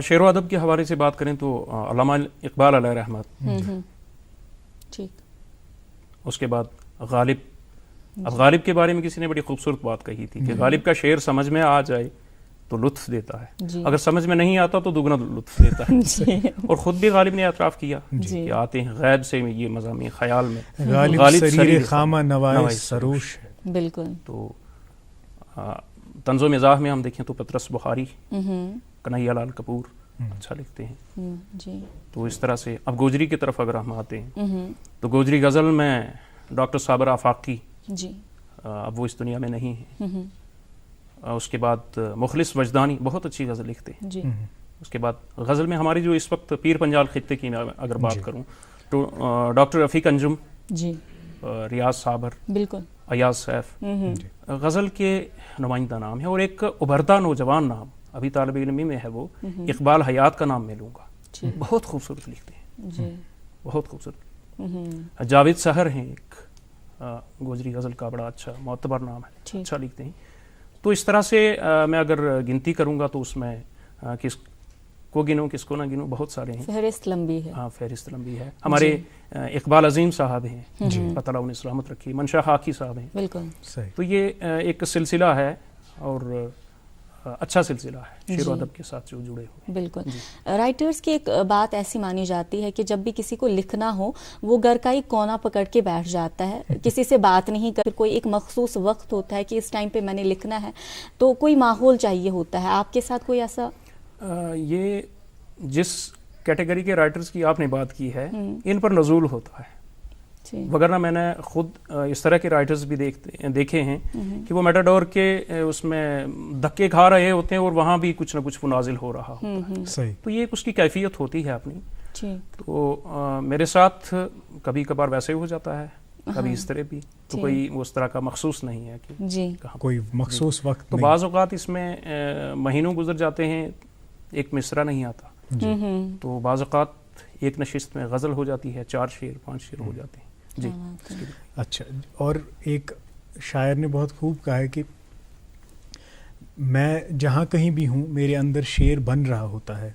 شعر و ادب کے حوالے سے بات کریں تو علامہ اقبال علیہ رحمت, ٹھیک. اس کے بعد غالب. اب غالب کے بارے میں کسی نے بڑی خوبصورت بات کہی تھی کہ غالب کا شعر سمجھ میں آ جائے تو لطف دیتا ہے, اگر سمجھ میں نہیں آتا تو دگنا لطف دیتا ہے. اور خود بھی غالب نے اعتراف کیا کہ آتے ہیں غیب سے یہ مضامین خیال میں, غالب سریر خامہ نوائے سروش ہے. بالکل. تو طنز و مزاح میں ہم دیکھیں تو پطرس بخاری, کنہیا لال کپور اچھا لکھتے ہیں. جی. تو اس طرح سے اب گوجری کی طرف اگر ہم آتے ہیں تو گوجری غزل میں ڈاکٹر صابر آفاقی, جی, اب وہ اس دنیا میں نہیں ہیں. اس کے بعد مخلص وجدانی بہت اچھی غزل لکھتے ہیں. جی. اس کے بعد غزل میں ہماری جو اس وقت پیر پنجال خطے کی اگر بات کروں تو ڈاکٹر رفیق انجم, جی, ریاض صابر, بالکل, ایاز سیف غزل کے نمائندہ نام ہے. اور ایک ابھرتا نوجوان نام ابھی طالب علمی میں ہے وہ اقبال حیات کا نام میں لوں گا, بہت خوبصورت لکھتے ہیں. جی, بہت خوبصورت. جاوید سحر ہیں ایک, گوجری غزل کا بڑا اچھا معتبر نام ہے, اچھا لکھتے ہیں. تو اس طرح سے میں اگر گنتی کروں گا تو اس میں کس کو گنوں کس کو نہ گنوں, بہت سارے ہیں, فہرست لمبی ہے. ہاں, فہرست لمبی ہے. ہمارے اقبال عظیم صاحب ہیں, اللہ تعالیٰ انہیں سلامت رکھی, منشا خاکی صاحب ہیں. بالکل. تو یہ ایک سلسلہ ہے اور اچھا سلسلہ ہے شعر و ادب کے ساتھ جو جڑے ہوئے. بالکل. رائٹرز کی ایک بات ایسی مانی جاتی ہے کہ جب بھی کسی کو لکھنا ہو وہ گھر کا ایک کونا پکڑ کے بیٹھ جاتا ہے, کسی سے بات نہیں کر, کوئی ایک مخصوص وقت ہوتا ہے کہ اس ٹائم پہ میں نے لکھنا ہے, تو کوئی ماحول چاہیے ہوتا ہے. آپ کے ساتھ کوئی ایسا؟ یہ جس کیٹیگری کے رائٹرز کی آپ نے بات کی ہے ان پر نزول ہوتا ہے, وگرنہ میں نے خود اس طرح کے رائٹرز بھی دیکھے ہیں کہ وہ میٹاڈور کے اس میں دھکے کھا رہے ہوتے ہیں اور وہاں بھی کچھ نہ کچھ وہ نازل ہو رہا ہوتا ہے. تو یہ اس کی کیفیت ہوتی ہے اپنی. تو میرے ساتھ کبھی کبھار ویسے ہو جاتا ہے, کبھی اس طرح بھی, تو کوئی اس طرح کا مخصوص نہیں ہے کہ کوئی مخصوص وقت. تو بعض اوقات اس میں مہینوں گزر جاتے ہیں, ایک مصرع نہیں آتا, تو بعض اوقات ایک نشست میں غزل ہو جاتی ہے, 4 شعر 5 شعر ہو جاتے ہیں. جی. اچھا. اور ایک شاعر نے بہت خوب کہا ہے کہ میں جہاں کہیں بھی ہوں میرے اندر شعر بن رہا ہوتا ہے,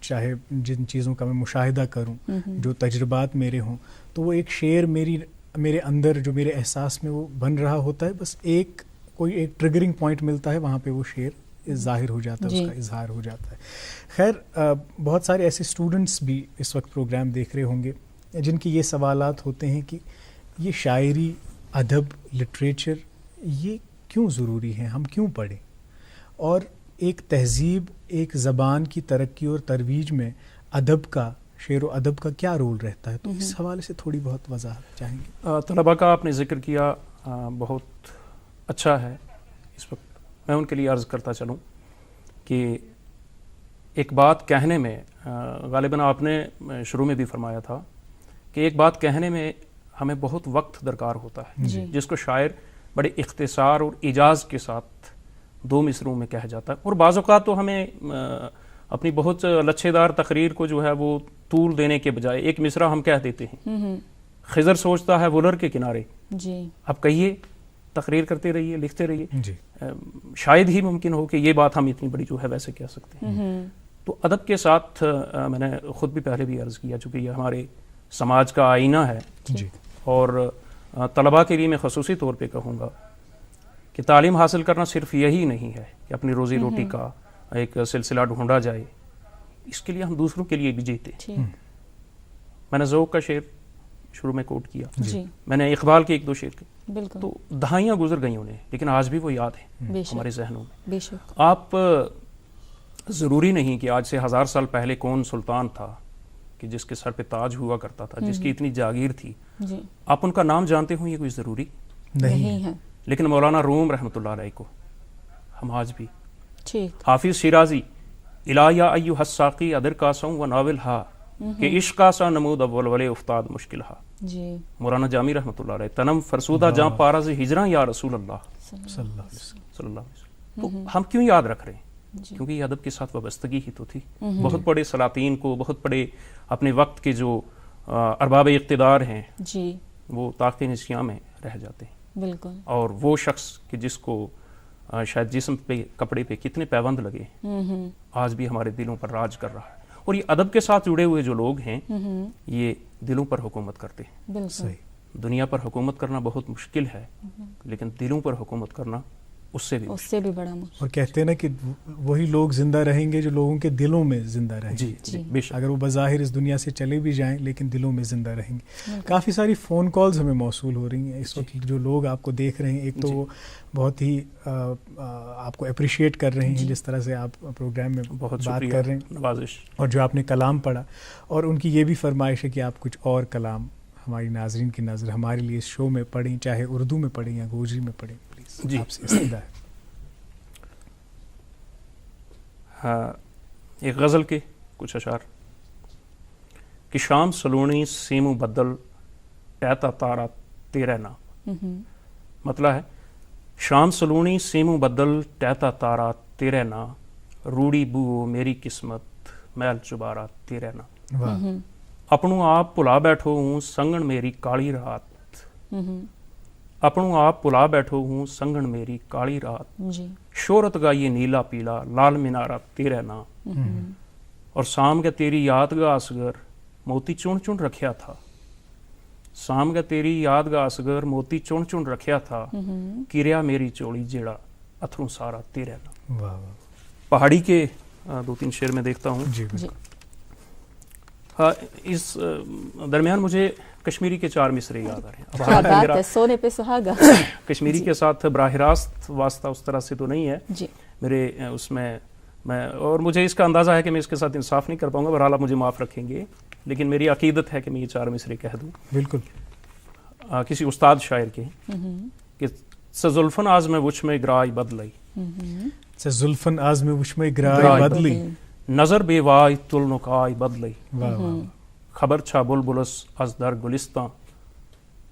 چاہے جن چیزوں کا میں مشاہدہ کروں, جو تجربات میرے ہوں, تو وہ ایک شعر میرے اندر جو میرے احساس میں وہ بن رہا ہوتا ہے, بس کوئی ایک ٹریگرنگ پوائنٹ ملتا ہے, وہاں پہ وہ شعر ظاہر ہو جاتا ہے, اس کا اظہار ہو جاتا ہے. خیر, بہت سارے ایسے اسٹوڈنٹس بھی اس وقت پروگرام دیکھ رہے ہوں گے جن کے یہ سوالات ہوتے ہیں کہ یہ شاعری, ادب, لٹریچر یہ کیوں ضروری ہے, ہم کیوں پڑھیں, اور ایک تہذیب, ایک زبان کی ترقی اور ترویج میں ادب کا, شعر و ادب کا کیا رول رہتا ہے؟ تو اس حوالے سے تھوڑی بہت وضاحت چاہیں گے. طلباء کا آپ نے ذکر کیا, بہت اچھا ہے. اس وقت میں ان کے لیے عرض کرتا چلوں کہ ایک بات کہنے میں, غالباً آپ نے شروع میں بھی فرمایا تھا کہ ایک بات کہنے میں ہمیں بہت وقت درکار ہوتا ہے, جس کو شاعر بڑے اختصار اور ایجاز کے ساتھ 2 مصروں میں کہہ جاتا ہے. اور بعض اوقات تو ہمیں اپنی بہت لچھے دار تقریر کو جو ہے وہ طول دینے کے بجائے ایک مصرع ہم کہہ دیتے ہیں. خضر سوچتا ہے وولر کے کنارے, اب کہیے, تقریر کرتے رہیے, لکھتے رہیے, شاید ہی ممکن ہو کہ یہ بات ہم اتنی بڑی جو ہے ویسے کہہ سکتے ہیں. تو ادب کے ساتھ میں نے خود بھی پہلے بھی عرض کیا, چونکہ یہ ہمارے سماج کا آئینہ ہے, اور طلباء کے لیے میں خصوصی طور پہ کہوں گا کہ تعلیم حاصل کرنا صرف یہی نہیں ہے کہ اپنی روزی روٹی کا ایک سلسلہ ڈھونڈا جائے، اس کے لیے ہم دوسروں کے لیے بھی جیتے. میں نے ذوق کا شعر شروع میں کوٹ کیا، میں نے اقبال کے 1-2 شعر بالکل، تو دہائیاں گزر گئی انہیں، لیکن آج بھی وہ یاد ہیں ہمارے ذہنوں میں. بے شک. آپ ضروری نہیں کہ آج سے 1000 سال پہلے کون سلطان تھا کہ جس کے سر پہ تاج ہوا کرتا تھا، جس کی اتنی جاگیر تھی، آپ ان کا نام جانتے ہوں، یہ کوئی ضروری نہیں ہے. لیکن مولانا روم رحمۃ اللہ علیہ کو ہم آج بھی، حافظ شیرازی الہیا ایوہ الساقی ادر کاسوں و ناول ہا کہ عشق آسا نمود اول ولے افتاد مشکل ہا. مولانا جامی رحمۃ اللہ علیہ تنم فرسودہ جاں پاراز ہجراں یا رسول اللہ صلی اللہ علیہ وسلم. تو ہم کیوں یاد رکھ رہے ہیں؟ کیونکہ یہ ادب کے ساتھ وابستگی ہی تو تھی. بہت بڑے سلاطین کو، بہت بڑے اپنے وقت کے جو ارباب اقتدار ہیں وہ طاقت نسیاں میں رہ جاتے ہیں. بالکل. اور وہ شخص کہ جس کو شاید جسم پہ کپڑے پہ کتنے پیوند لگے، آج بھی ہمارے دلوں پر راج کر رہا ہے. اور یہ ادب کے ساتھ جڑے ہوئے جو لوگ ہیں یہ دلوں پر حکومت کرتے ہیں. صحیح. دنیا پر حکومت کرنا بہت مشکل ہے، لیکن دلوں پر حکومت کرنا اس سے بھی بڑا. اور کہتے ہیں نا کہ وہی لوگ زندہ رہیں گے جو لوگوں کے دلوں میں زندہ رہیں گے. جی بے شک. اگر وہ بظاہر اس دنیا سے چلے بھی جائیں لیکن دلوں میں زندہ رہیں گے. کافی ساری فون کالز ہمیں موصول ہو رہی ہیں اس وقت. جو لوگ آپ کو دیکھ رہے ہیں، ایک تو وہ بہت ہی آپ کو اپریشیٹ کر رہے ہیں جس طرح سے آپ پروگرام میں بات کر رہے ہیں، نوازش، اور جو آپ نے کلام پڑھا، اور ان کی یہ بھی فرمائش ہے کہ آپ کچھ اور کلام ہماری ناظرین کی نظر ہمارے لیے اس شو میں پڑھیں، چاہے اردو میں پڑھیں یا گوجری میں پڑھیں. پلیز آپ سے استدعا ہے. ایک غزل کے کچھ اشعار کہ شام سلونی سیمو بدل ٹہتا تارا تیرے نا. مطلب ہے شام سلونی سیمو بدل ٹہتا تارا تیرے نا، روڑی بو میری قسمت میل چبارا تیرے نا. اپنوں آپ بھلا بیٹھو ہوں سنگن میری کالی رات، اپنوں آپ بھلا بیٹھو ہوں سنگن میری کالی رات. شہرت کا یہ نیلا پیلا لال مینارہ تیرے نا، اور سام کا تیری یاد کا اصغر موتی چن چن رکھیا تھا، سام کا تیری یاد کا اصغر موتی چن چن رکھیا تھا، کریا میری چوڑی جیڑا اتھروں سارا تیرے نا. پہاڑی کے 2-3 شعر میں دیکھتا ہوں. اس درمیان مجھے کشمیری کے 4 مصرے یاد آ رہے ہیں. سونے پہ سہاگا. کشمیری کے ساتھ براہ راست واسطہ اس طرح سے تو نہیں ہے میرے اس میں اور مجھے اس کا اندازہ ہے کہ میں اس کے ساتھ انصاف نہیں کر پاؤں گا، بہرحال آپ مجھے معاف رکھیں گے، لیکن میری عقیدت ہے کہ میں یہ 4 مصرے کہہ دوں. بالکل. کسی استاد شاعر کے کہ زلفن آز میں وچ میں گرائی بدلئی، زلفن آز میں وچ میں گرائی بدلی، نظر بے وای تل نکائی بدلئی، خبر چھا بلبلس از در گلستان،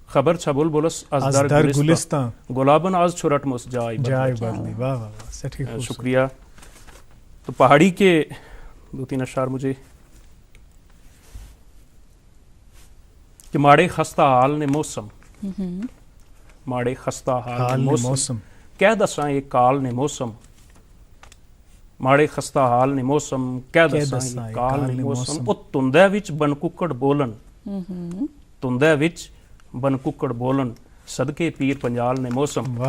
خبر چھا بلبلس از در گلستان، گلابن آز چھرٹ مس جائے بدلی. واہ واہ، شکریہ. تو پہاڑی کے 2-3 اشعار مجھے کہ ماڑے خستہ حال نے موسم، ماڑے خستہ حال نے موسم، کہہ دساں یہ کال نے موسم، ماڑے خستہ حال نے موسم کہہ دساں یہ کال نے موسم. او تندے وچ بن ککڑ بولن، تندے وچ بن ککڑ بولن، صدقے پیر پنجال نے موسم.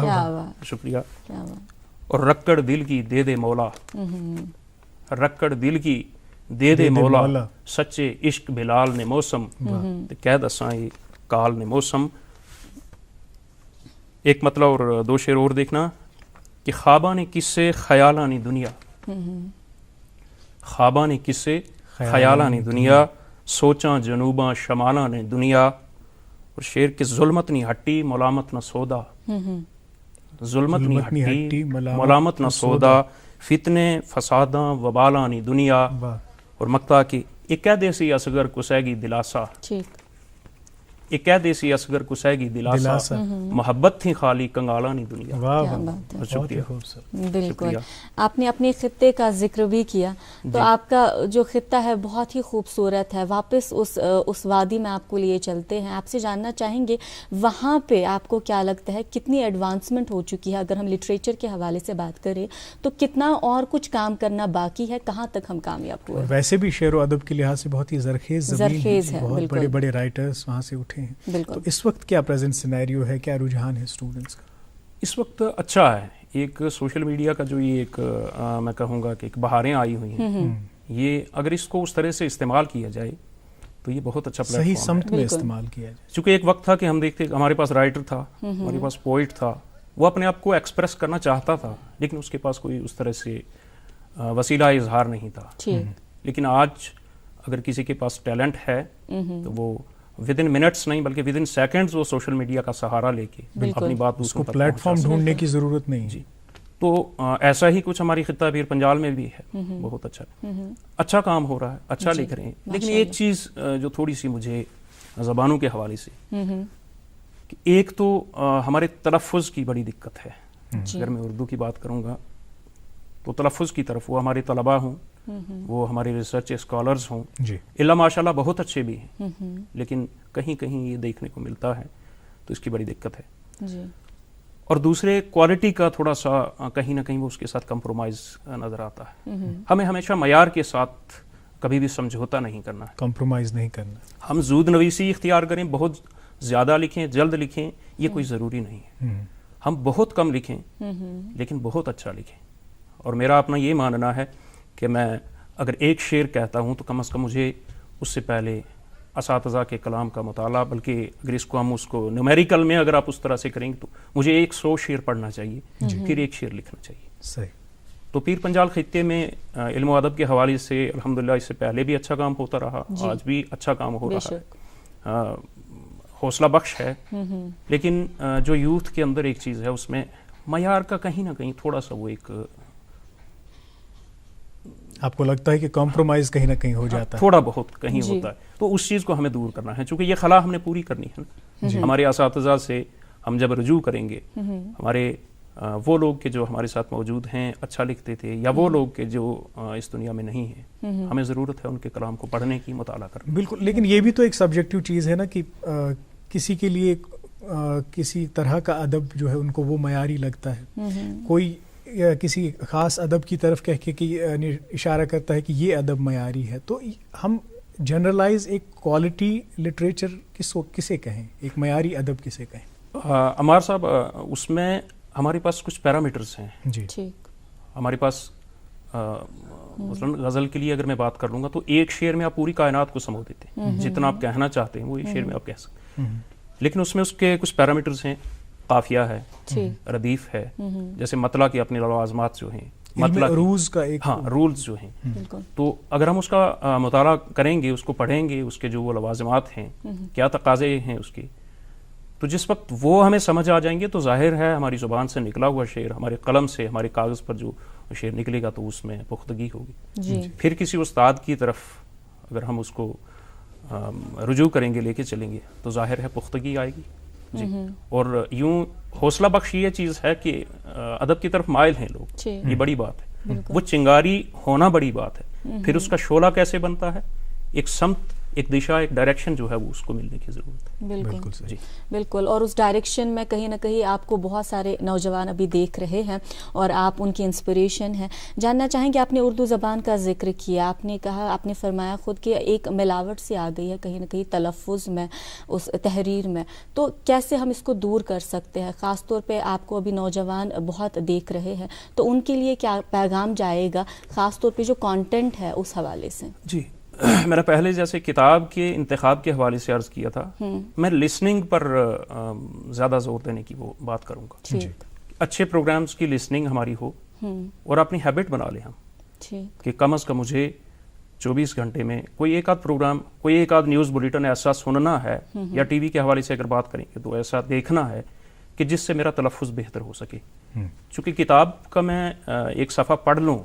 شکریہ. اور رکڑ دل کی دے دے مولا، رکڑ دل کی دے دے مولا، سچے عشق بلال نے موسم، کہہ دساں یہ کال نے موسم. ایک مطلب اور 2 شعر اور دیکھنا کہ خواباں قصے خیالانی دنیا، خواباں قصے خیالانی دنیا، سوچاں جنوباں شمالانی دنیا. اور شعر کے ظلمت نہیں ہٹی ملامت نہ سودا، ظلمت نہیں ہٹی ملامت نہ سودا، فتنے فساداں وبالانی دنیا. اور مقطع کی ایک دیسی اصغر کسے گی دلاسا، ایک دیسی اصغر کسے گی دلاسا، محبت تھی خالی کنگالانی دنیا. شکریہ. بالکل. آپ نے اپنے خطے کا ذکر بھی کیا، تو آپ کا جو خطہ ہے بہت ہی خوبصورت ہے. واپس اس وادی میں آپ کو لیے چلتے ہیں. آپ سے جاننا چاہیں گے وہاں پہ آپ کو کیا لگتا ہے کتنی ایڈوانسمنٹ ہو چکی ہے؟ اگر ہم لٹریچر کے حوالے سے بات کریں تو کتنا اور کچھ کام کرنا باقی ہے؟ کہاں تک ہم کامیاب ہوئے؟ ویسے بھی شعر و ادب کے لحاظ سے بہت ہی زرخیز زمین ہے. بہت بڑے بڑے رائٹرز وہاں سے اٹھے اٹھے ہیں. بالکل. تو اس وقت کیا پریزنٹ سینیریو ہے, کیا رجحان ہے اسٹوڈنٹس کا؟ اس وقت اچھا ہے. ایک سوشل میڈیا کا جو یہ ایک میں کہوں گا کہ ایک بہاریں آئی ہوئی ہیں, یہ اگر اس کو اس طرح سے استعمال کیا جائے تو یہ بہت اچھا پلیٹ صحیح فارم سمت میں بالکل. استعمال کیا جائے. چونکہ ایک وقت تھا کہ ہم دیکھتے ہمارے پاس رائٹر تھا, ہمارے پاس پوئٹ تھا, وہ اپنے آپ کو ایکسپریس کرنا چاہتا تھا لیکن اس کے پاس کوئی اس طرح سے وسیلہ اظہار نہیں تھا. لیکن آج اگر کسی کے پاس ٹیلنٹ ہے تو وہ ود ان منٹس نہیں بلکہ ود ان سیکنڈز وہ سوشل میڈیا کا سہارا لے کے اپنی بات اس کو دوسروں تک پلیٹ فارم پہنچا ڈھونڈنے کی ضرورت نہیں ہے. جی. تو ایسا ہی کچھ ہماری خطہ پیر پنجال میں بھی ہے, بہت اچھا کام ہو رہا ہے, اچھا لکھ رہے ہیں. لیکن ایک چیز جو تھوڑی سی مجھے زبانوں کے حوالے سے, کہ ایک تو ہمارے تلفظ کی بڑی دقت ہے. اگر میں اردو کی بات کروں گا تو تلفظ کی طرف وہ ہمارے طلباء ہوں, وہ ہمارے ریسرچ اسکالرز ہوں, جی اللہ ماشاء اللہ بہت اچھے بھی ہیں, لیکن کہیں کہیں یہ دیکھنے کو ملتا ہے تو اس کی بڑی دقت ہے. اور دوسرے کوالٹی کا تھوڑا سا کہیں نہ کہیں وہ اس کے ساتھ کمپرومائز نظر آتا ہے. ہمیں ہمیشہ معیار کے ساتھ کبھی بھی سمجھوتا نہیں کرنا ہے, کمپرومائز نہیں کرنا. ہم زود نویسی اختیار کریں, بہت زیادہ لکھیں, جلد لکھیں, یہ کوئی ضروری نہیں ہے. ہم بہت کم لکھیں لیکن بہت اچھا لکھیں. اور میرا اپنا یہ ماننا ہے کہ میں اگر ایک شعر کہتا ہوں تو کم از کم مجھے اس سے پہلے اساتذہ کے کلام کا مطالعہ, بلکہ اگر اس کو ہم اس کو نیومیریکل میں اگر آپ اس طرح سے کریں گے تو مجھے 100 شعر پڑھنا چاہیے, پھر ایک شعر لکھنا چاہیے. صحیح. تو پیر پنجال خطے میں علم و ادب کے حوالے سے الحمدللہ اس سے پہلے بھی اچھا کام ہوتا رہا, آج بھی اچھا کام ہو رہا ہے, حوصلہ بخش ہے. لیکن جو یوتھ کے اندر ایک چیز ہے اس میں معیار کا کہیں نہ کہیں تھوڑا سا وہ ایک, آپ کو لگتا ہے کہ کمپرومائز کہیں نہ کہیں ہو جاتا ہے, تھوڑا بہت کہیں ہوتا ہے, تو اس چیز کو ہمیں دور کرنا ہے. چونکہ یہ خلا ہم نے پوری کرنی ہے نا. ہمارے اساتذہ سے ہم جب رجوع کریں گے, ہمارے وہ لوگ کے جو ہمارے ساتھ موجود ہیں اچھا لکھتے تھے, یا وہ لوگ کے جو اس دنیا میں نہیں ہیں, ہمیں ضرورت ہے ان کے کلام کو پڑھنے کی, مطالعہ کرنے. بالکل. لیکن یہ بھی تو ایک سبجیکٹیو چیز ہے نا کہ کسی کے لیے کسی طرح کا ادب جو ہے ان کو وہ معیاری لگتا ہے, کوئی کسی خاص ادب کی طرف کہہ کے کہ اشارہ کرتا ہے کہ یہ ادب معیاری ہے. تو ہم جنرلائز ایک کوالٹی لٹریچر کسے کہیں, ایک معیاری ادب کسے کہیں؟ عمار صاحب, اس میں ہمارے پاس کچھ پیرامیٹرز ہیں. جی. ہمارے پاس مثلاً غزل کے لیے اگر میں بات کر لوں گا تو ایک شعر میں آپ پوری کائنات کو سمو دیتے ہیں, جتنا آپ کہنا چاہتے ہیں وہ ایک شعر میں آپ کہہ سکتے ہیں. لیکن اس میں اس کے کچھ پیرامیٹرز ہیں, قافیہ ہے, ردیف ہے, جیسے مطلع کے اپنے لوازمات جو ہیں, مطلع روز کا ایک رولز جو ہیں. تو اگر ہم اس کا مطالعہ کریں گے, اس کو پڑھیں گے, اس کے جو وہ لوازمات ہیں, کیا تقاضے ہیں اس کے, تو جس وقت وہ ہمیں سمجھ آ جائیں گے تو ظاہر ہے ہماری زبان سے نکلا ہوا شعر, ہمارے قلم سے, ہمارے کاغذ پر جو شعر نکلے گا تو اس میں پختگی ہوگی. پھر کسی استاد کی طرف اگر ہم اس کو رجوع کریں گے, لے کے چلیں گے, تو ظاہر ہے پختگی آئے گی. جی. اور یوں حوصلہ بخش یہ چیز ہے کہ ادب کی طرف مائل ہیں لوگ, یہ بڑی بات ہے. وہ چنگاری ہونا بڑی بات ہے. پھر اس کا شعلہ کیسے بنتا ہے, ایک سمت, ایک دشا, ایک ڈائریکشن جو ہے وہ اس کو ملنے کی ضرورت ہے. بالکل جی بالکل. اور اس ڈائریکشن میں کہیں نہ کہیں آپ کو بہت سارے نوجوان ابھی دیکھ رہے ہیں اور آپ ان کی انسپریشن ہیں. جاننا چاہیں کہ آپ نے اردو زبان کا ذکر کیا, آپ نے کہا, آپ نے فرمایا خود کہ ایک ملاوٹ سی آ گئی ہے کہیں نہ کہیں تلفظ میں, اس تحریر میں. تو کیسے ہم اس کو دور کر سکتے ہیں؟ خاص طور پہ آپ کو ابھی نوجوان بہت دیکھ رہے ہیں, تو ان کے لیے کیا پیغام جائے گا, خاص طور پہ جو کانٹینٹ ہے اس حوالے سے؟ جی, میں نے پہلے جیسے کتاب کے انتخاب کے حوالے سے عرض کیا تھا, میں لسننگ پر زیادہ زور دینے کی وہ بات کروں گا. اچھے پروگرامز کی لسننگ ہماری ہو, اور اپنی ہیبٹ بنا لیں ہم کہ کم از کم مجھے 24 گھنٹے میں کوئی ایک آدھ پروگرام, کوئی ایک آدھ نیوز بلیٹن ایسا سننا ہے, یا ٹی وی کے حوالے سے اگر بات کریں گے تو ایسا دیکھنا ہے کہ جس سے میرا تلفظ بہتر ہو سکے. چونکہ کتاب کا میں ایک صفحہ پڑھ لوں,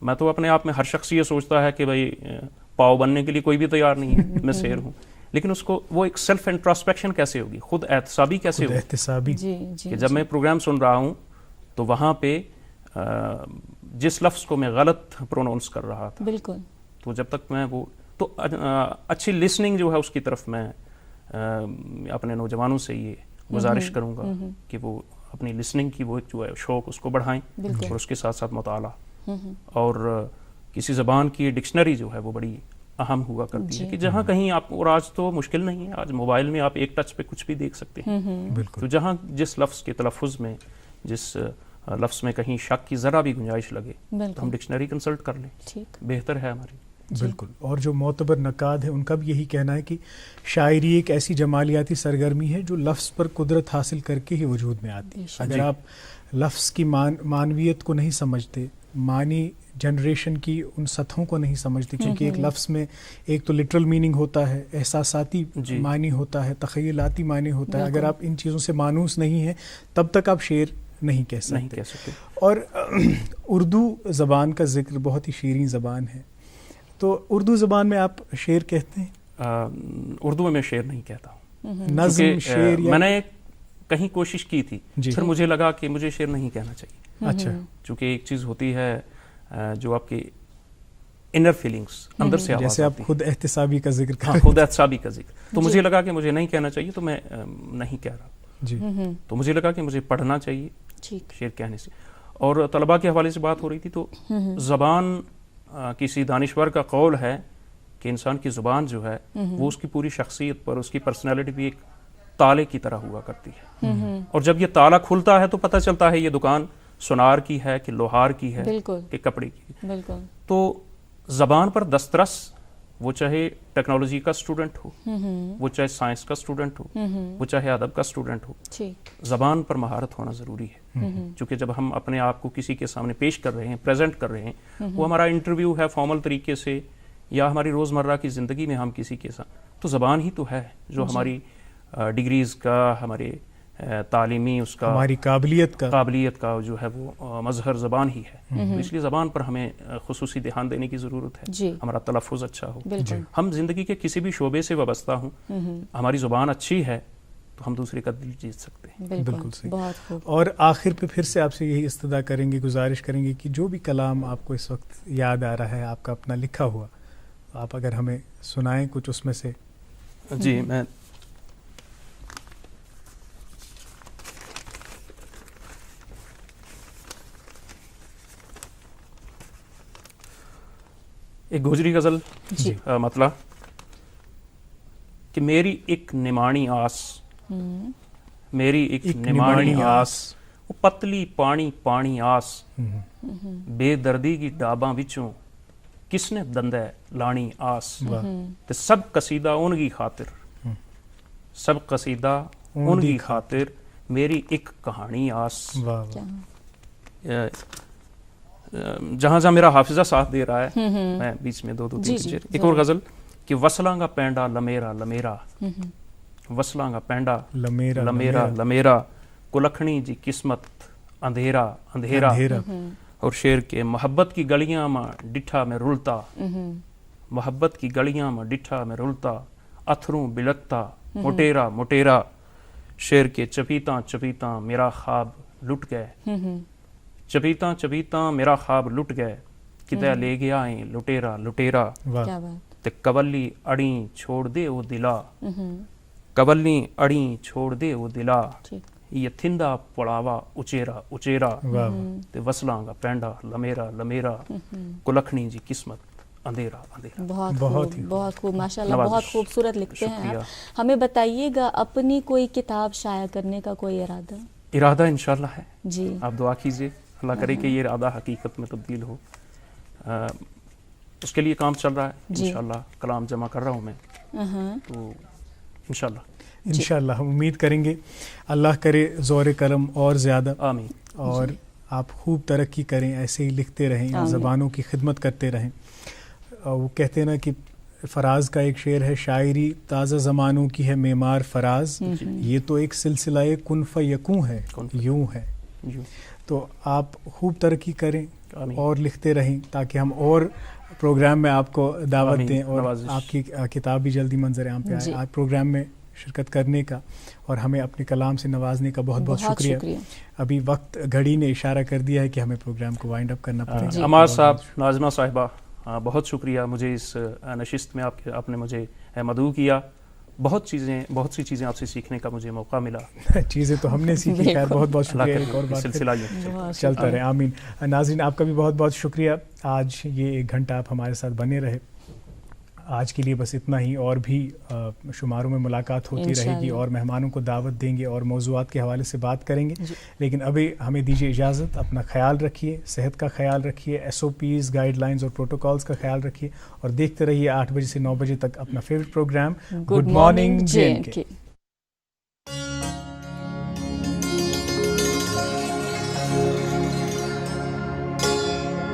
میں تو اپنے آپ میں, ہر شخص یہ سوچتا ہے کہ بھائی پاؤ بننے کے لیے کوئی بھی تیار نہیں ہے, میں شیر ہوں. لیکن اس کو وہ ایک سیلف انٹراسپیکشن کیسے ہوگی, خود احتسابی کیسے ہوگی, کہ جب میں پروگرام سن رہا ہوں تو وہاں پہ جس لفظ کو میں غلط پروناؤنس کر رہا تھا, بالکل, تو جب تک میں وہ, تو اچھی لسننگ جو ہے اس کی طرف میں اپنے نوجوانوں سے یہ گزارش کروں گا کہ وہ اپنی لسننگ کی وہ جو ہے شوق اس کو بڑھائیں, اور اس کے ساتھ ساتھ مطالعہ, اور کسی زبان کی ڈکشنری جو ہے وہ بڑی اہم ہوا کرتی ہے کہ جہاں کہیں آپ، اور آج تو مشکل نہیں ہے، آج موبائل میں آپ ایک ٹچ پہ کچھ بھی دیکھ سکتے ہیں. بالکل. تو جہاں جس لفظ کے تلفظ میں، جس لفظ میں کہیں شک کی ذرا بھی گنجائش لگے تو ہم ڈکشنری کنسلٹ کر لیں، ٹھیک بہتر ہے ہماری. بالکل. اور جو معتبر نقاد ہیں ان کا بھی یہی کہنا ہے کہ شاعری ایک ایسی جمالیاتی سرگرمی ہے جو لفظ پر قدرت حاصل کر کے ہی وجود میں آتی ہے. اگر آپ لفظ کی معنویت کو نہیں سمجھتے، معنی جنریشن کی ان سطحوں کو نہیں سمجھتے، کیونکہ ایک لفظ میں ایک تو لٹرل میننگ ہوتا ہے، احساساتی معنی ہوتا ہے، تخیلاتی معنی ہوتا ہے. اگر آپ ان چیزوں سے مانوس نہیں ہیں تب تک آپ شعر نہیں کہہ سکتے. اور اردو زبان کا ذکر بہت ہی شیریں زبان ہے، تو اردو زبان میں آپ شعر کہتے ہیں؟ اردو میں شعر نہیں کہتا ہوں. نظم شعر میں نے کہیں کوشش کی تھی، پھر مجھے لگا کہ مجھے شعر نہیں کہنا چاہیے. اچھا. چونکہ ایک چیز ہوتی ہے جو آپ کی انر فیلنگز اندر سے آواز جیسے آپ خود احتسابی کا ذکر کرتے ہیں، خود احتسابی کا ذکر، تو مجھے لگا کہ مجھے نہیں کہنا چاہیے، تو میں نہیں کہہ رہا. جی. تو مجھے لگا کہ مجھے پڑھنا چاہیے شعر کہنے سے. اور طلباء کے حوالے سے بات ہو رہی تھی، تو زبان کسی دانشور کا قول ہے کہ انسان کی زبان جو ہے وہ اس کی پوری شخصیت پر، اس کی پرسنالٹی بھی ایک تالے کی طرح ہوا کرتی ہے. اور جب یہ تالا کھلتا ہے تو پتہ چلتا ہے یہ دکان سونار کی ہے کہ لوہار کی ہے کہ کپڑے کی. تو زبان پر دسترس، وہ چاہے ٹیکنالوجی کا اسٹوڈنٹ ہو، وہ چاہے سائنس کا اسٹوڈنٹ ہو، وہ چاہے ادب کا اسٹوڈنٹ ہو، زبان پر مہارت ہونا ضروری ہے. چونکہ جب ہم اپنے آپ کو کسی کے سامنے پیش کر رہے ہیں، پریزنٹ کر رہے ہیں، وہ ہمارا انٹرویو ہے فارمل طریقے سے، یا ہماری روزمرہ کی زندگی میں ہم کسی کے ساتھ، تو زبان ہی تو ہے جو ہماری ڈگریز کا، ہمارے تعلیمی، اس کا ہماری قابلیت کا جو ہے وہ مظہر زبان ہی ہے. اس لیے زبان پر ہمیں خصوصی دھیان دینے کی ضرورت ہے. ہمارا تلفظ اچھا ہو. ہم زندگی کے کسی بھی شعبے سے وابستہ ہوں، ہماری زبان اچھی ہے تو ہم دوسرے کا دل جیت سکتے ہیں. بالکل صحیح. اور آخر پہ پھر سے آپ سے یہی استدعا کریں گے، گزارش کریں گے کہ جو بھی کلام آپ کو اس وقت یاد آ رہا ہے، آپ کا اپنا لکھا ہوا، آپ اگر ہمیں سنائیں کچھ اس میں سے. جی. میں ایک گوجری غزل مطلب کہ میری ایک نمانی آس، میری ایک نمانی آس، وہ پتلی پانی پانی آس، بے دردی کی ڈاباں وچوں کس نے دندے لانی آس، تے سب قصیدہ ان کی خاطر، سب قصیدہ ان کی خاطر میری ایک کہانی آس. جہاں جہاں میرا حافظہ ساتھ دے رہا ہے میں بیچ میں دو تین شعر. ایک اور غزل کہ وصلاں گا پینڈا لمیرا لمیرا، وصلاں گا پینڈا لمیرا لمیرا، کلکھنی جی قسمت اندھیرا اندھیرا. اور شعر کے محبت کی گلیاں میں ڈٹھا میں رلتا، محبت کی گلیاں میں ڈٹھا میں رلتا، اتھروں بلکتا موٹیرا موٹیرا. شعر کے چپیتاں چپیتاں میرا خواب لٹ گئے، چپیتاں چپیتاں میرا خواب لٹ گئے، کدے لے گیا ہے لٹیرا لٹیرا. تے کبلی اڑیں چھوڑ دے او دلا، کبلی اڑیں چھوڑ دے او دلا، یہ تھندا پڑاوا اچیرا اچیرا. تے وصلاں گا پینڈا لمیرا لمیرا، کلکھنی جی قسمت اندھیرا اندھیرا. بہت خوب ماشاءاللہ، بہت خوبصورت لکھتے ہیں آپ. ہمیں بتائیے گا اپنی کوئی کتاب شائع کرنے کا کوئی ارادہ انشاءاللہ ہے. جی آپ دعا کیجیے، اللہ کرے کہ یہ ارادہ حقیقت میں تبدیل ہو. اس کے لیے کام چل رہا ہے انشاءاللہ. کلام جمع کر رہا ہوں میں، تو انشاءاللہ ہم امید کریں گے اللہ کرے زور قلم اور زیادہ. آمین. اور آپ خوب ترقی کریں، ایسے ہی لکھتے رہیں، زبانوں کی خدمت کرتے رہیں. وہ کہتے ہیں نا کہ فراز کا ایک شعر ہے، شاعری تازہ زمانوں کی ہے معمار فراز، یہ تو ایک سلسلہ کن فیکون ہے، یوں ہے. تو آپ خوب ترقی کریں اور لکھتے رہیں تاکہ ہم اور پروگرام میں آپ کو دعوت دیں، اور آپ کی کتاب بھی جلدی منظر عام پہ آئے. آج پروگرام میں شرکت کرنے کا اور ہمیں اپنے کلام سے نوازنے کا بہت بہت شکریہ. ابھی وقت گھڑی نے اشارہ کر دیا ہے کہ ہمیں پروگرام کو وائنڈ اپ کرنا پڑے گا. عمار صاحب، ناظمہ صاحبہ، بہت شکریہ مجھے اس نشست میں آپ نے مجھے مدعو کیا. بہت سی چیزیں آپ سے سیکھنے کا مجھے موقع ملا. چیزیں تو ہم نے سیکھی. خیر بہت بہت شکریہ. ایک اور بات سلسلہ چلتا رہے. آمین. ناظرین آپ کا بھی بہت بہت شکریہ. آج یہ 1 گھنٹہ آپ ہمارے ساتھ بنے رہے. آج کے لیے بس اتنا ہی، اور بھی شماروں میں ملاقات ہوتی رہے گی اور مہمانوں کو دعوت دیں گے اور موضوعات کے حوالے سے بات کریں گے. لیکن ابھی ہمیں دیجیے اجازت. اپنا خیال رکھیے، صحت کا خیال رکھیے، SOPs گائیڈ لائنز اور پروٹوکالز کا خیال رکھیے، اور دیکھتے رہیے 8 بجے سے 9 بجے تک اپنا favourite programme good morning JNK.